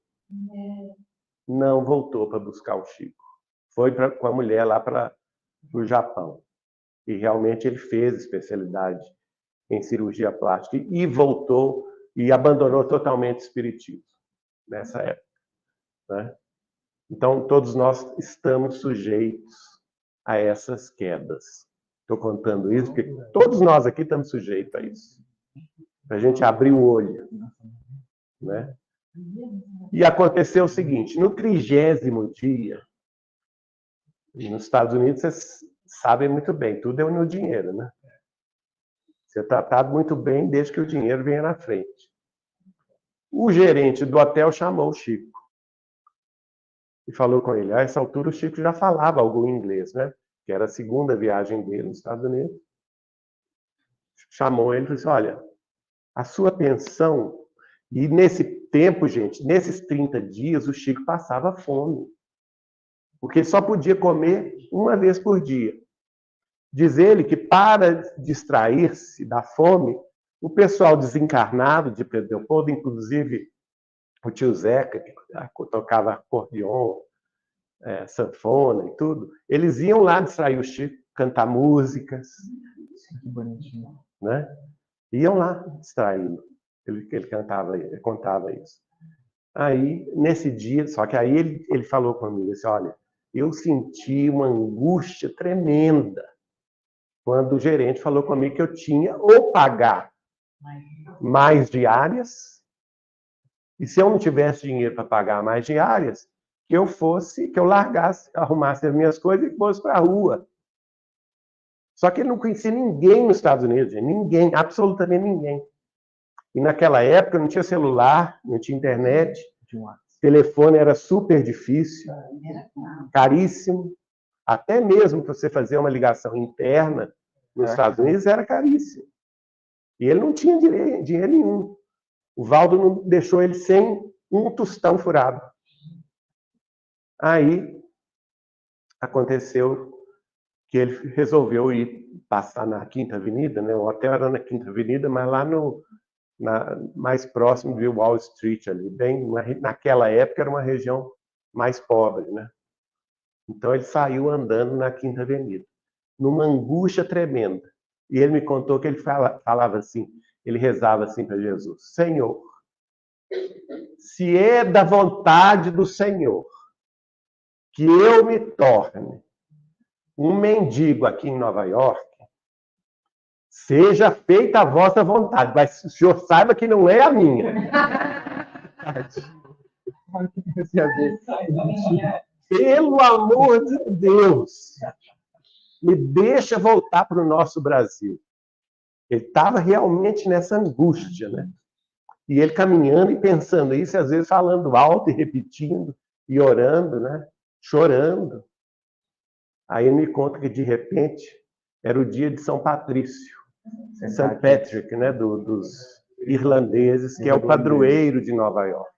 Não voltou para buscar o Chico. Foi com a mulher lá para o Japão. E realmente ele fez especialidade em cirurgia plástica. E voltou e abandonou totalmente o espiritismo nessa época, né? Então, todos nós estamos sujeitos a essas quedas. Estou contando isso porque todos nós aqui estamos sujeitos a isso. Para a gente abrir o olho, né? E aconteceu o seguinte, no 30º dia, nos Estados Unidos, vocês sabem muito bem, tudo é no dinheiro, né? Você é tratado muito bem desde que o dinheiro venha na frente. O gerente do hotel chamou o Chico e falou com ele. A essa altura, o Chico já falava algum inglês, né? Que era a 2ª viagem dele nos Estados Unidos. Chamou ele e falou assim, olha, a sua pensão... E nesse tempo, gente, nesses 30 dias, o Chico passava fome. porque ele só podia comer uma vez por dia. Diz ele que, para distrair-se da fome, o pessoal desencarnado de Pedro Leopoldo, inclusive o tio Zeca, que tocava acordeon, sanfona e tudo, eles iam lá distrair o Chico, cantar músicas, Que bonitinho. né? Iam lá distraí-lo. Ele contava isso. Aí, nesse dia, só que aí ele falou comigo assim, olha, eu senti uma angústia tremenda quando o gerente falou comigo que eu tinha ou pagar mais diárias, e se eu não tivesse dinheiro para pagar mais diárias, que eu largasse, arrumasse as minhas coisas e fosse para a rua. Só que ele não conhecia ninguém nos Estados Unidos, ninguém, absolutamente ninguém. E naquela época não tinha celular, não tinha internet, telefone era super difícil, caríssimo. Até mesmo para você fazer uma ligação interna nos Estados Unidos era caríssimo. E ele não tinha dinheiro nenhum. O Valdo não deixou ele sem um tostão furado. Aí aconteceu que ele resolveu ir passar na Quinta Avenida, né? O hotel era na Quinta Avenida, mas lá mais próximo de Wall Street, ali, naquela época era uma região mais pobre, né? Então ele saiu andando na Quinta Avenida, numa angústia tremenda. E ele me contou que ele falava assim, ele rezava assim para Jesus: Senhor, se é da vontade do Senhor que eu me torne um mendigo aqui em Nova York, seja feita a vossa vontade, mas o senhor saiba que não é a minha. Pelo amor de Deus, me deixa voltar para o nosso Brasil. Ele estava realmente nessa angústia, né? E ele caminhando e pensando isso, às vezes falando alto e repetindo, e orando, né? Chorando. Aí ele me conta que, de repente, era o dia de São Patrício, St. Patrick, né? Dos irlandeses, que é o padroeiro de Nova York.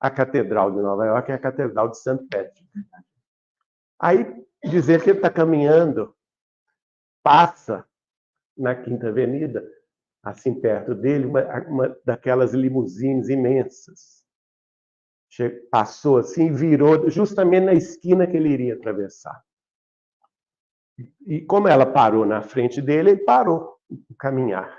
A Catedral de Nova York é a Catedral de St. Patrick. Aí, dizer que ele está caminhando, passa na Quinta Avenida, assim perto dele, uma daquelas limusines imensas. Passou assim e virou justamente na esquina que ele iria atravessar. E como ela parou na frente dele, ele parou de caminhar.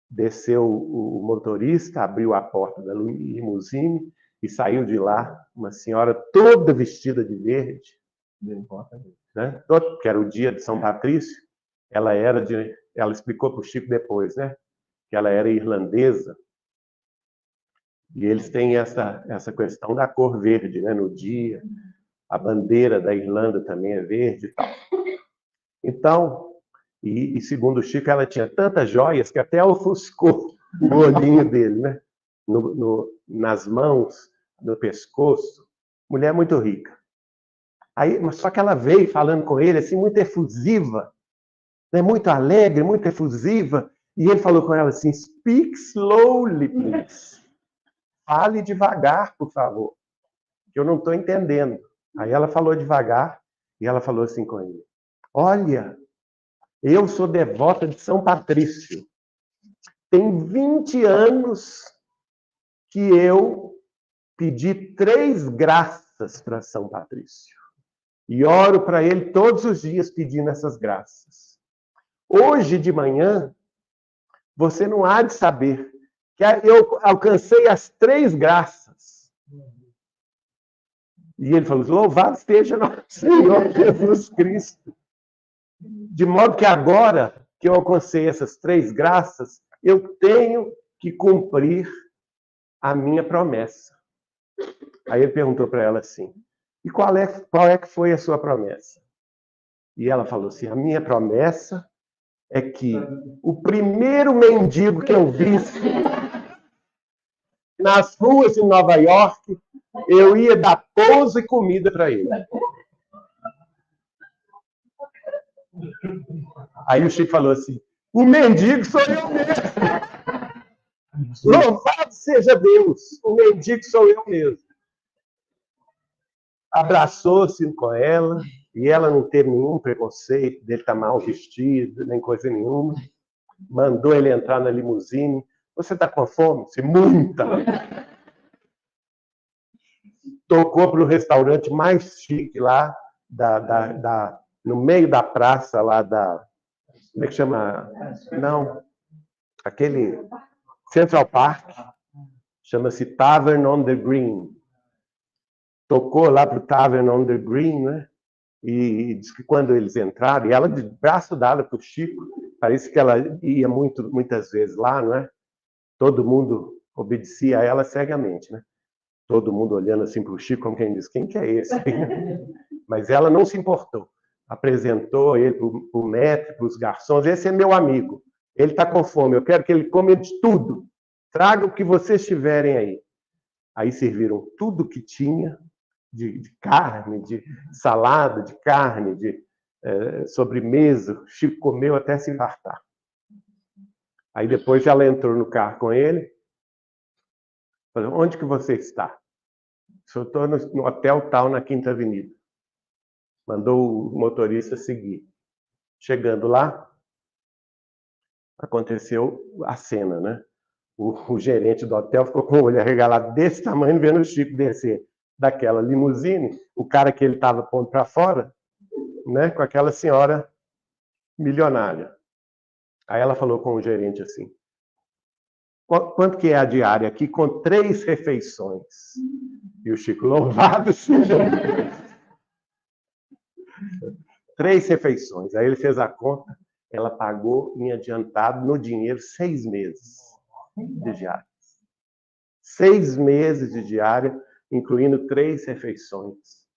Desceu o motorista, abriu a porta da limusine e saiu de lá uma senhora toda vestida de verde, né? Que era o dia de São Patrício. Ela explicou para o Chico depois, né? Que ela era irlandesa. E eles têm essa questão da cor verde, né? No dia. A bandeira da Irlanda também é verde e tal. Então, e segundo o Chico, ela tinha tantas joias que até ofuscou o olhinho dele, né? Nas mãos, no pescoço. Mulher muito rica. Aí, só que ela veio falando com ele, assim, muito efusiva, né? Muito alegre, muito efusiva. E ele falou com ela assim: speak slowly, please. Fale devagar, por favor, que eu não estou entendendo. Aí ela falou devagar e ela falou assim com ele: olha, eu sou devota de São Patrício. Tem 20 anos que eu pedi 3 graças para São Patrício. E oro para ele todos os dias pedindo essas graças. Hoje de manhã, você não há de saber que eu alcancei as 3 graças. E ele falou: louvado esteja nosso Senhor Jesus Cristo. De modo que agora que eu alcancei essas 3 graças, eu tenho que cumprir a minha promessa. Aí ele perguntou para ela assim: e qual é que foi a sua promessa? E ela falou assim: a minha promessa é que o primeiro mendigo que eu visse nas ruas de Nova York, eu ia dar pouso e comida para ele. Aí o Chico falou assim: o mendigo sou eu mesmo. Louvado seja Deus, o mendigo sou eu mesmo. abraçou-se com ela, e ela não teve nenhum preconceito dele estar mal vestido, nem coisa nenhuma. Mandou ele entrar na limusine. Você está com fome? Sim, muita! Tocou para o restaurante mais chique lá, no meio da praça lá da... Como é que chama? Não, aquele Central Park, chama-se Tavern on the Green. Tocou lá para o Tavern on the Green, né? E diz que quando eles entraram, e ela de braço dado para o Chico, parece que ela ia muitas vezes lá, não é? Todo mundo obedecia a ela cegamente, né? Todo mundo olhando assim para o Chico, como quem diz, quem que é esse? Mas ela não se importou. Apresentou ele para o maître, para os garçons, esse é meu amigo, ele está com fome, eu quero que ele coma de tudo. Traga o que vocês tiverem aí. Aí serviram tudo que tinha, de carne, de salada, de carne, de sobremesa. O Chico comeu até se infartar. Aí depois ela entrou no carro com ele. Falou, onde que você está? Eu estou no hotel tal, na Quinta Avenida. Mandou o motorista seguir. Chegando lá, aconteceu a cena, né? O gerente do hotel ficou com o olho arregalado desse tamanho, vendo o Chico descer daquela limusine, o cara que ele estava pondo para fora, né, com aquela senhora milionária. Aí ela falou com o gerente assim, quanto que é a diária aqui com 3 refeições? E o Chico, louvado seja Deus. 3 refeições. Aí ele fez a conta, ela pagou em adiantado no dinheiro 6 meses de diária. 6 meses de diária, incluindo 3 refeições.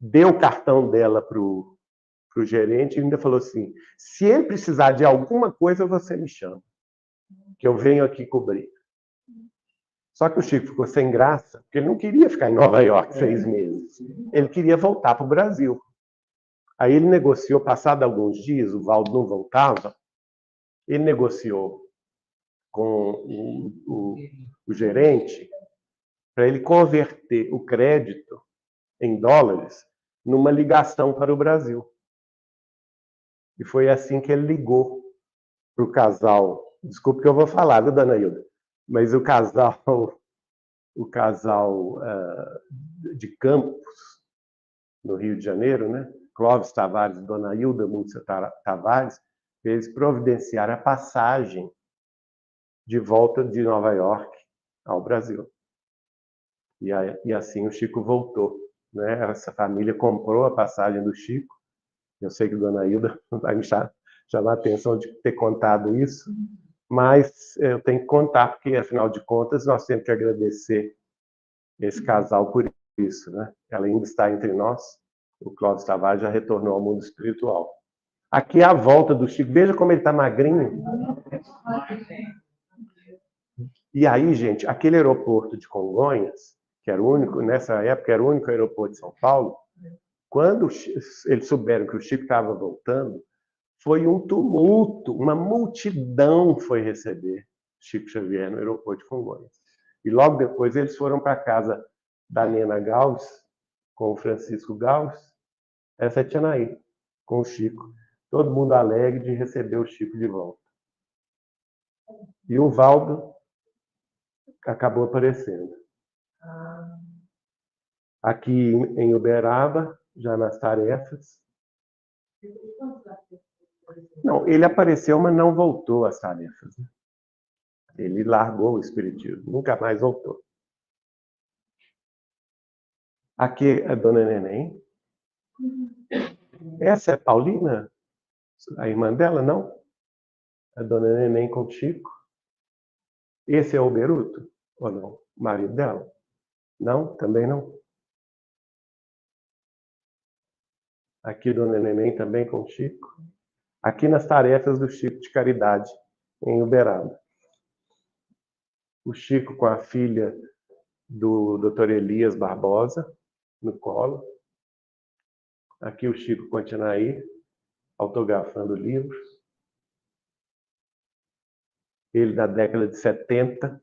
Deu o cartão dela para o gerente e ainda falou assim, se ele precisar de alguma coisa, você me chama, que eu venho aqui cobrir. Só que o Chico ficou sem graça, porque ele não queria ficar em Nova York 6 meses. Ele queria voltar para o Brasil. Aí ele negociou, passado alguns dias, o Valdo não voltava, ele negociou com o gerente para ele converter o crédito em dólares numa ligação para o Brasil. E foi assim que ele ligou para o casal. Desculpe que eu vou falar, viu, dona Hilda? Mas o casal de Campos, no Rio de Janeiro, né? Clóvis Tavares e dona Hilda Múcia Tavares, eles providenciaram a passagem de volta de Nova York ao Brasil. E assim o Chico voltou, né? Essa família comprou a passagem do Chico. Eu sei que a dona Hilda vai me chamar a atenção de ter contado isso, mas eu tenho que contar, porque, afinal de contas, nós temos que agradecer esse casal por isso, né? Ela ainda está entre nós. O Clóvis Tavares já retornou ao mundo espiritual. Aqui é a volta do Chico. Veja como ele está magrinho. E aí, gente, aquele aeroporto de Congonhas, que era o único, nessa época era o único aeroporto de São Paulo, quando eles souberam que o Chico estava voltando, foi um tumulto, uma multidão foi receber Chico Xavier no aeroporto de Congonhas. E logo depois eles foram para a casa da Nena Gauss, com o Francisco Gauss, essa é Tianaí, com o Chico. Todo mundo alegre de receber o Chico de volta. E o Valdo acabou aparecendo. Aqui em Uberaba, já nas tarefas. Não, ele apareceu, mas não voltou às tarefas. Ele largou o espiritismo, nunca mais voltou. Aqui é a dona Neném. Essa é Paulina? A irmã dela, não? A dona Neném com o Chico. Esse é o Beruto? Ou não? O marido dela? Não? Também não? Aqui dona Neném também com o Chico. Aqui nas tarefas do Chico de Caridade, em Uberaba. O Chico com a filha do Dr. Elias Barbosa, no colo. Aqui o Chico com a Tianaí, autografando livros. Ele da década de 70.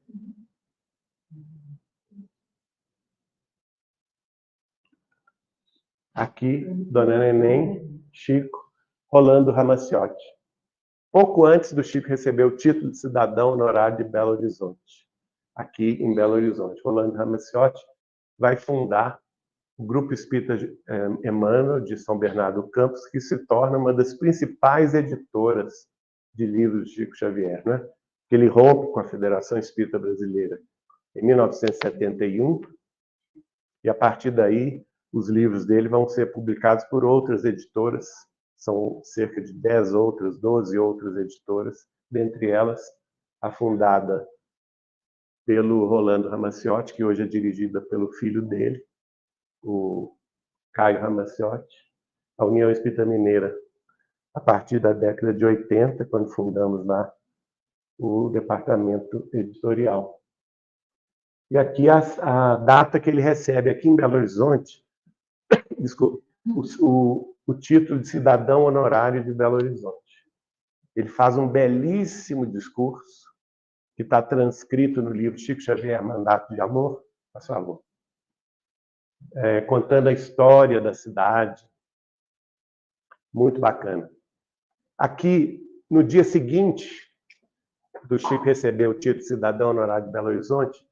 Aqui, Dona Neném, Chico, Rolando Ramaciotti. Pouco antes do Chico receber o título de cidadão honorário de Belo Horizonte. Aqui em Belo Horizonte. Rolando Ramaciotti vai fundar o Grupo Espírita Emmanuel de São Bernardo do Campos, que se torna uma das principais editoras de livros de Chico Xavier, né? Ele rompe com a Federação Espírita Brasileira em 1971, e a partir daí os livros dele vão ser publicados por outras editoras, são cerca de 10 outras, 12 outras editoras, dentre elas a fundada pelo Rolando Ramaciotti, que hoje é dirigida pelo filho dele, o Caio Ramaciotti, a União Espírita Mineira, a partir da década de 80, quando fundamos lá o departamento editorial. E aqui a data que ele recebe aqui em Belo Horizonte, desculpa, o título de cidadão honorário de Belo Horizonte. Ele faz um belíssimo discurso, que está transcrito no livro Chico Xavier, Mandato de Amor, por favor, contando a história da cidade. Muito bacana. Aqui, no dia seguinte do Chico receber o título de cidadão honorário de Belo Horizonte,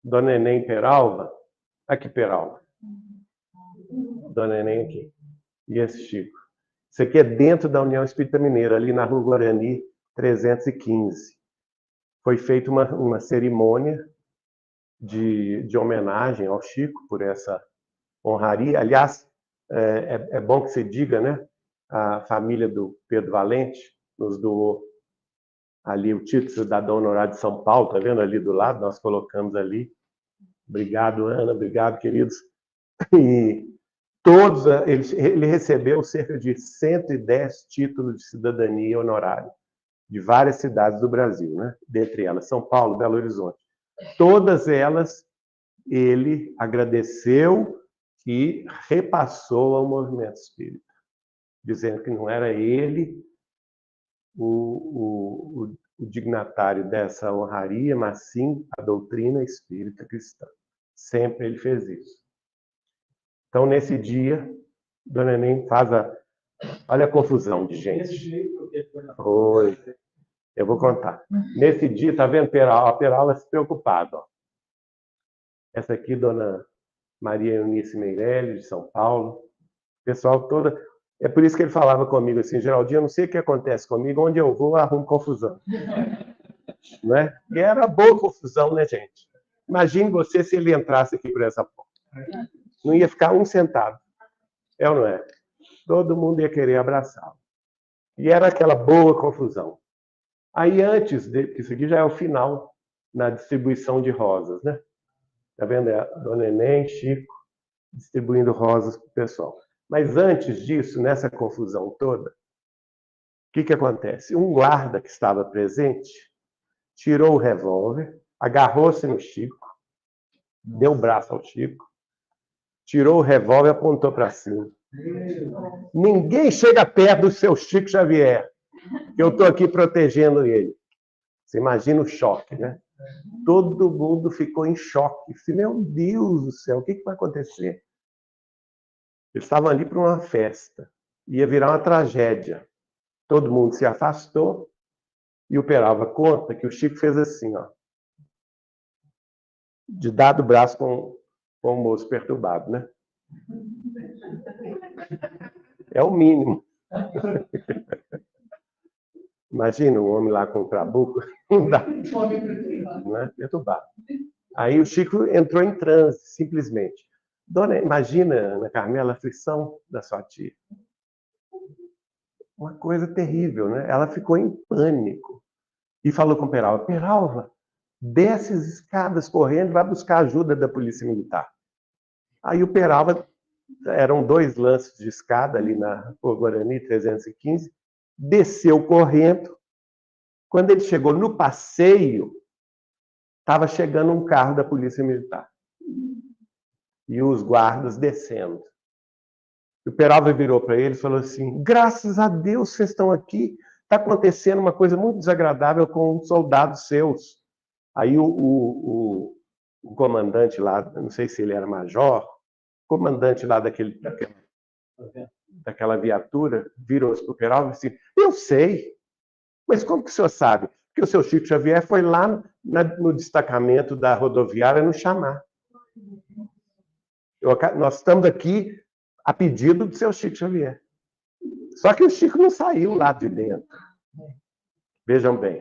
Dona Neném Peralva, aqui Peralva, Dona Neném aqui, e esse Chico. Isso aqui é dentro da União Espírita Mineira, ali na Rua Guarani 315. Foi feita uma cerimônia de homenagem ao Chico por essa honraria. Aliás, é bom que se diga, né? A família do Pedro Valente nos doou ali o título de cidadão honorário de São Paulo, tá vendo ali do lado? Nós colocamos ali. Obrigado, Ana, obrigado, queridos. E todos, ele recebeu cerca de 110 títulos de cidadania honorária de várias cidades do Brasil, né? Dentre elas São Paulo, Belo Horizonte. Todas elas ele agradeceu e repassou ao movimento espírita, dizendo que não era ele o dignatário dessa honraria, mas sim a doutrina espírita cristã. Sempre ele fez isso. Então, nesse dia, Dona Neném faz olha a confusão de gente. Oi. Eu vou contar. Nesse dia, está vendo a Peralva se preocupada. Ó. Essa aqui, Dona Maria Eunice Meirelles, de São Paulo. O pessoal toda... É por isso que ele falava comigo assim, Geraldinho, eu não sei o que acontece comigo, onde eu vou, arrumo confusão. Não é? E era boa confusão, né, gente? Imagine você se ele entrasse aqui por essa porta. Não ia ficar um centavo. É ou não é? Todo mundo ia querer abraçá-lo. E era aquela boa confusão. Aí, antes, isso aqui já é o final na distribuição de rosas, né? Tá vendo? É a Dona Neném, Chico, distribuindo rosas para o pessoal. Mas antes disso, nessa confusão toda, o que acontece? Um guarda que estava presente tirou o revólver, agarrou-se no Chico, deu o braço ao Chico, tirou o revólver e apontou para cima. Ninguém chega perto do seu Chico Xavier, que eu estou aqui protegendo ele. Você imagina o choque, né? Todo mundo ficou em choque. Meu Deus do céu, o que vai acontecer? Eles estavam ali para uma festa. Ia virar uma tragédia. Todo mundo se afastou e o Peralva conta que o Chico fez assim, ó, de dar do braço com o moço perturbado, né? É o mínimo. Imagina um homem lá com um trabuco, não dá. Não é? Perturbado. Aí o Chico entrou em transe, simplesmente. Dona, imagina, Ana Carmela, a aflição da sua tia. Uma coisa terrível, né? Ela ficou em pânico. E falou com o Peralva, Peralva, desce as escadas correndo e vai buscar ajuda da Polícia Militar. Aí o Peralva, eram 2 lances de escada ali na Guarani 315, desceu correndo. Quando ele chegou no passeio, estava chegando um carro da Polícia Militar. E os guardas descendo. E o Peralva virou para ele e falou assim, graças a Deus vocês estão aqui. Está acontecendo uma coisa muito desagradável com soldados seus. Aí o comandante lá, não sei se ele era major, comandante lá daquela daquela viatura, virou-se para o Peralva e disse assim, eu sei, mas como que o senhor sabe? Porque o seu Chico Xavier foi lá no destacamento da rodoviária nos chamar. Nós estamos aqui a pedido do seu Chico Xavier. Só que o Chico não saiu lá de dentro. Vejam bem,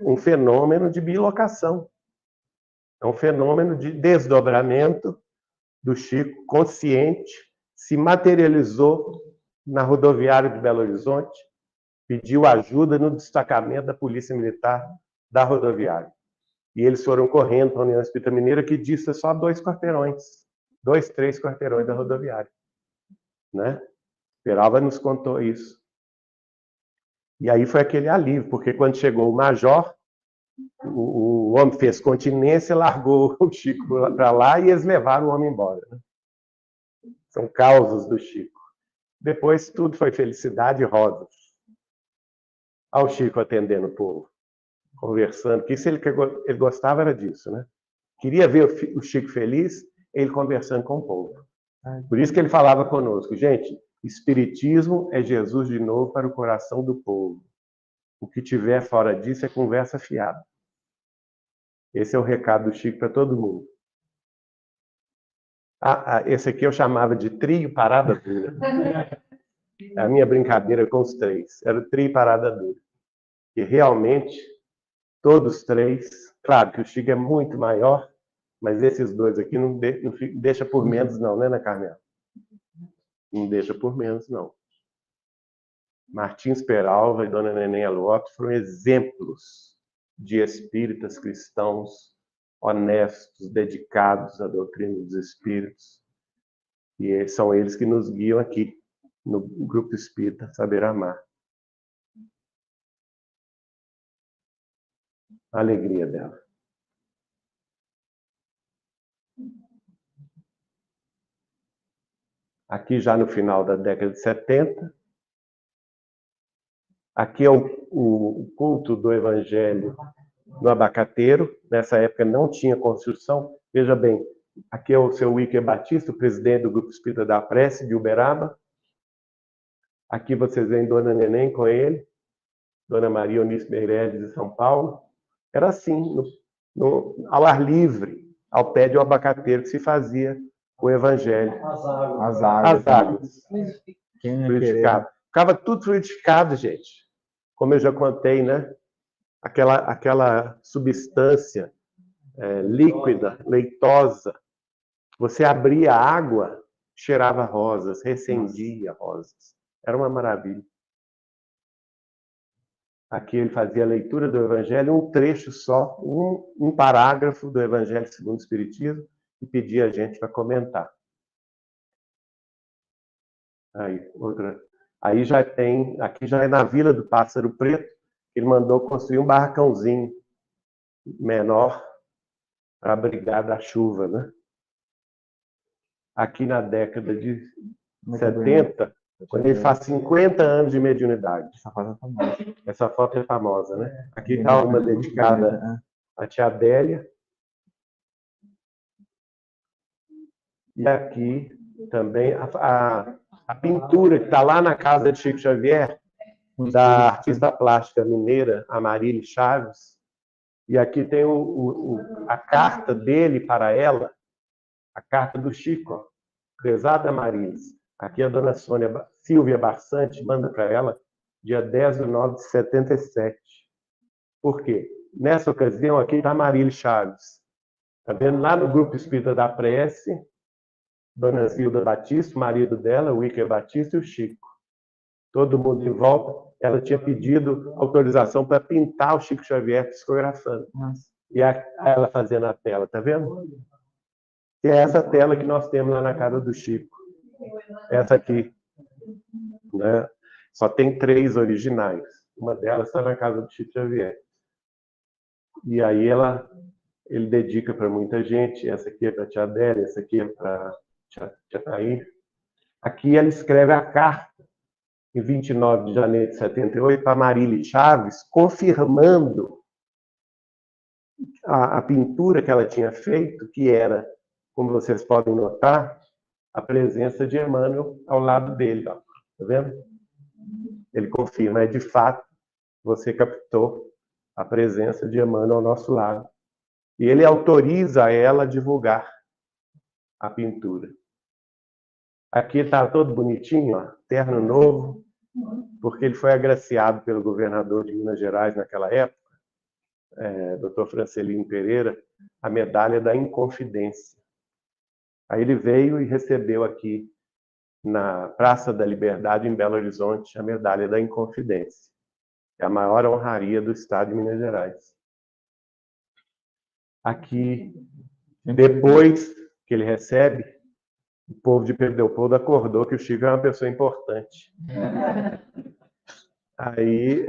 um fenômeno de bilocação. É um fenômeno de desdobramento do Chico consciente, se materializou na rodoviária de Belo Horizonte, pediu ajuda no destacamento da Polícia Militar da rodoviária. E eles foram correndo para a União Espírita Mineira, que dista só 2 quarteirões, 2, 3 quarteirões da rodoviária. Né? Peralva nos contou isso. E aí foi aquele alívio, porque quando chegou o major, o homem fez continência, largou o Chico para lá e eles levaram o homem embora. Né? São causos do Chico. Depois tudo foi felicidade e rosas. Ao Chico atendendo o povo, conversando, que isso ele gostava era disso, né? Queria ver o Chico feliz, ele conversando com o povo. Por isso que ele falava conosco, gente, espiritismo é Jesus de novo para o coração do povo. O que tiver fora disso é conversa fiada. Esse é o recado do Chico para todo mundo. Esse aqui eu chamava de trio parada dura. A minha brincadeira com os 3 era o trio parada dura. E realmente, todos 3, claro que o Chico é muito maior, mas esses 2 aqui não deixa por menos não, né, Ana Carmela? Não deixa por menos, não. Martins Peralva e Dona Neném Aluoto foram exemplos de espíritas cristãos honestos, dedicados à doutrina dos espíritos. E são eles que nos guiam aqui, no Grupo Espírita Saber Amar. A alegria dela. Aqui já no final da década de 70. Aqui é o culto do Evangelho no Abacateiro. Nessa época não tinha construção. Veja bem, aqui é o seu Wicker Batista, o presidente do Grupo Espírita da Prece, de Uberaba. Aqui vocês veem Dona Neném com ele, Dona Maria Eunice Meirelles de São Paulo. Era assim, ao ar livre, ao pé de um abacateiro que se fazia o Evangelho. As águas. Fluidificado. Ficava tudo fluidificado, gente. Como eu já contei, né? Aquela substância líquida, leitosa. Você abria a água, cheirava rosas, recendia rosas. Era uma maravilha. Aqui ele fazia a leitura do Evangelho, um trecho só, um parágrafo do Evangelho segundo o Espiritismo, e pedia a gente para comentar. Aí já tem, aqui já é na Vila do Pássaro Preto, ele mandou construir um barracãozinho menor para abrigar da chuva, né? Aqui na década de 70, quando ele faz 50 anos de mediunidade. Essa foto é famosa, né? Aqui está uma dedicada à tia Adélia. E aqui também a pintura que está lá na casa de Chico Xavier, da artista plástica mineira Amarília Chaves. E aqui tem a carta dele para ela, a carta do Chico, prezada Amarília. Aqui a dona Silvia Barçante manda para ela, dia 10/9/77. Por quê? Nessa ocasião, aqui está Amarília Chaves. Está vendo? Lá no Grupo Espírita da Prece, dona Zilda Batista, o marido dela, o Wicker Batista e o Chico. Todo mundo em volta. Ela tinha pedido autorização para pintar o Chico Xavier psicografando. E ela fazendo a tela, tá vendo? E é essa tela que nós temos lá na casa do Chico. Essa aqui. Né? Só tem 3 originais. Uma delas está na casa do Chico Xavier. E aí ele dedica para muita gente. Essa aqui é para a tia Adélia, essa aqui é para tia Thaís. Aqui ela escreve a carta, em 29 de janeiro de 78, para Amarília Chaves, confirmando a pintura que ela tinha feito, que era, como vocês podem notar, a presença de Emmanuel ao lado dele, ó. Tá vendo? Ele confirma, de fato, você captou a presença de Emmanuel ao nosso lado. E ele autoriza ela a divulgar a pintura. Aqui está todo bonitinho, ó, terno novo, porque ele foi agraciado pelo governador de Minas Gerais naquela época, Dr. Francelino Pereira, a medalha da Inconfidência. Aí ele veio e recebeu aqui na Praça da Liberdade, em Belo Horizonte, a medalha da Inconfidência. É a maior honraria do Estado de Minas Gerais. Aqui, depois que ele recebe, o povo de Pedro Leopoldo acordou que o Chico é uma pessoa importante. Aí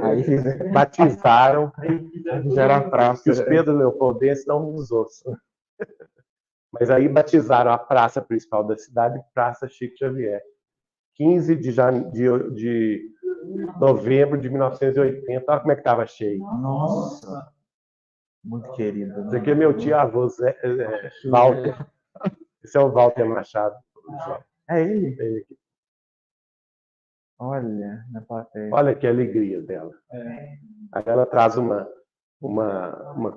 batizaram, Já a praça. que os Pedro Leopoldenses não nos ouçam. Mas aí batizaram a praça principal da cidade, Praça Chico Xavier. 15 de novembro de 1980. Olha como é que estava cheio. Nossa. Muito querido. Esse aqui é meu tio-avô, Walter. Esse é o Walter Machado. É ele? Ele aqui. Olha, na plateia. Olha que alegria dela. Aí ela traz uma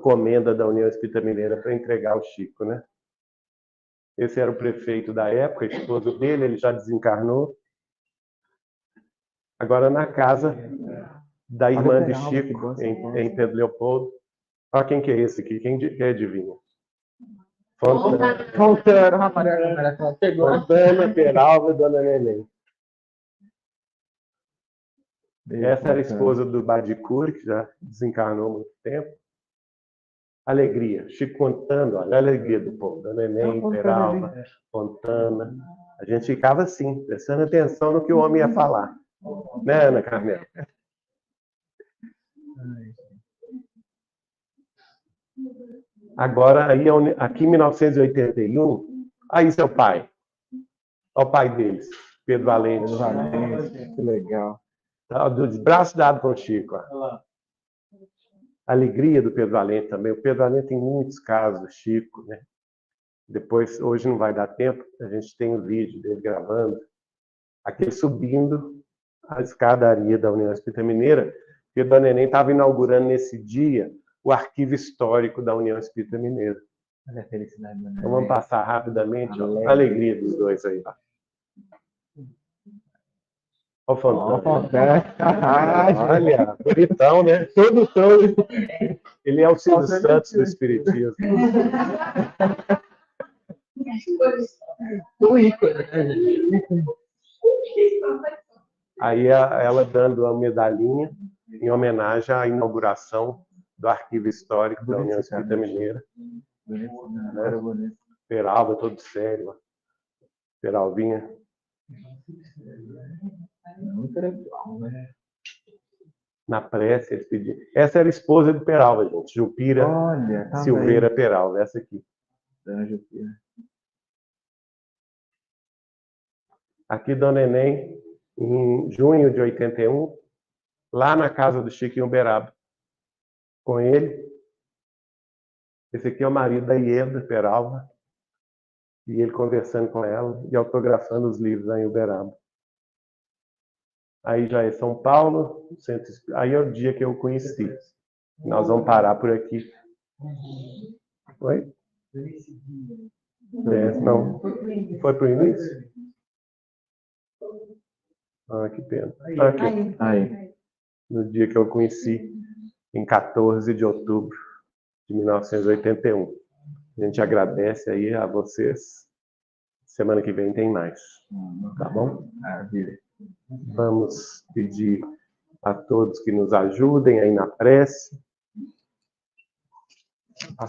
comenda da União Espírita Mineira para entregar ao Chico, né? Esse era o prefeito da época, esposo dele, ele já desencarnou. Agora na casa da irmã de Chico, em Pedro Leopoldo. Olha quem que é esse aqui, quem adivinha? Fontana, Rafael, pegou. Fontana, Peralva e Dona Neném. Essa era a esposa do Badicuri, que já desencarnou há muito tempo. Alegria. Chico contando, olha a alegria do povo. Dona Neném, Peralva, Fontana. A gente ficava assim, prestando atenção no que o homem ia falar. Né, Ana Carmela? Agora, aí, aqui em 1981, aí seu pai. Olha o pai deles, Pedro Valente. Que legal. Tá, de braço dado com o Chico. Ó. A alegria do Pedro Valente também. O Pedro Valente tem muitos casos do Chico, né? Depois, hoje não vai dar tempo, a gente tem o vídeo dele gravando. Aqui subindo a escadaria da União Espírita Mineira, porque a Dona Neném estava inaugurando nesse dia o arquivo histórico da União Espírita Mineira. Olha a felicidade da Então vamos passar rapidamente a alegria dos dois aí. Olha o Fontana. Olha, bonitão, né? Todo. Ele é o Silvio Santos do Espiritismo. O ícone. Aí ela dando a medalhinha em homenagem à inauguração do arquivo histórico da União Espírita Mineira. Bonito. Peralva, todo sério. Ó. Peralvinha. Muito legal, né? Na prece, eles pediram. Essa era a esposa do Peralva, gente. Jupira Silveira Peralva, essa aqui. Dona Jupira. Aqui, Dona Neném, em junho de 81, lá na casa do Chico em Uberaba. Com ele. Esse aqui é o marido da Ieda Peralva. E ele conversando com ela e autografando os livros lá em Uberaba. Aí já é São Paulo, aí é o dia que eu conheci. Nós vamos parar por aqui. Oi? Não. Foi para o início? Ah, que pena. Aqui. Aí. No dia que eu conheci, em 14 de outubro de 1981. A gente agradece aí a vocês. Semana que vem tem mais. Tá bom? Maravilha. Vamos pedir a todos que nos ajudem aí na prece.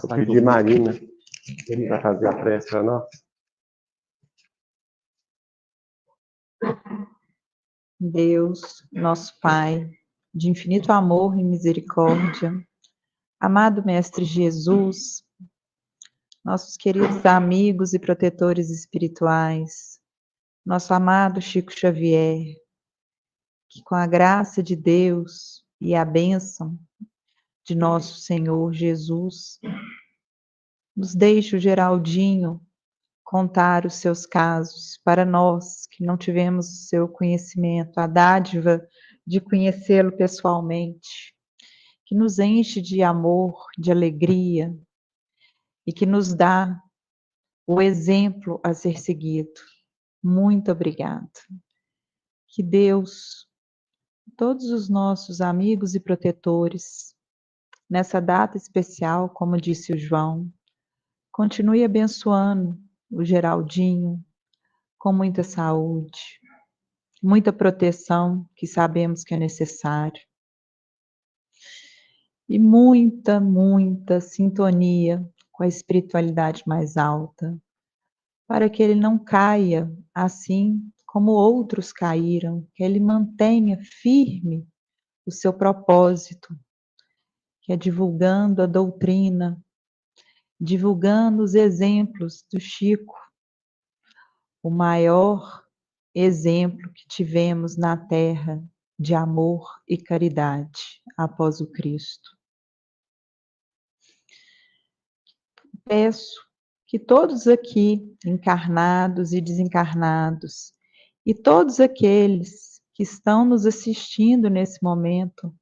Vou pedir Marina para fazer a prece para nós. Deus, nosso Pai, de infinito amor e misericórdia, amado Mestre Jesus, nossos queridos amigos e protetores espirituais, nosso amado Chico Xavier, que com a graça de Deus e a bênção de nosso Senhor Jesus, nos deixe o Geraldinho contar os seus casos para nós que não tivemos o seu conhecimento, a dádiva de conhecê-lo pessoalmente, que nos enche de amor, de alegria e que nos dá o exemplo a ser seguido. Muito obrigada. Que Deus, todos os nossos amigos e protetores, nessa data especial, como disse o João, continue abençoando o Geraldinho com muita saúde, muita proteção, que sabemos que é necessário, e muita, muita sintonia com a espiritualidade mais alta, para que ele não caia assim como outros caíram, que ele mantenha firme o seu propósito, que é divulgando a doutrina, divulgando os exemplos do Chico, o maior exemplo que tivemos na Terra de amor e caridade após o Cristo. Peço que todos aqui, encarnados e desencarnados, e todos aqueles que estão nos assistindo nesse momento,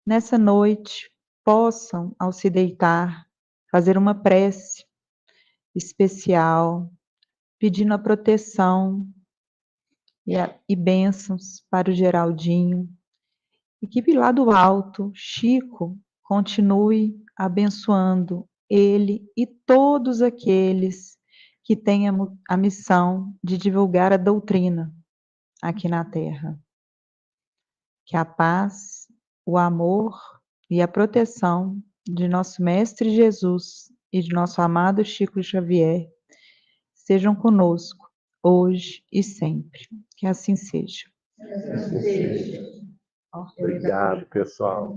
nessa noite, possam, ao se deitar, fazer uma prece especial, pedindo a proteção e bênçãos para o Geraldinho, e que lá do alto, Chico continue abençoando ele e todos aqueles que têm a missão de divulgar a doutrina aqui na Terra. Que a paz, o amor e a proteção de nosso Mestre Jesus e de nosso amado Chico Xavier sejam conosco, hoje e sempre. Que assim seja. Assim seja. Obrigado, pessoal.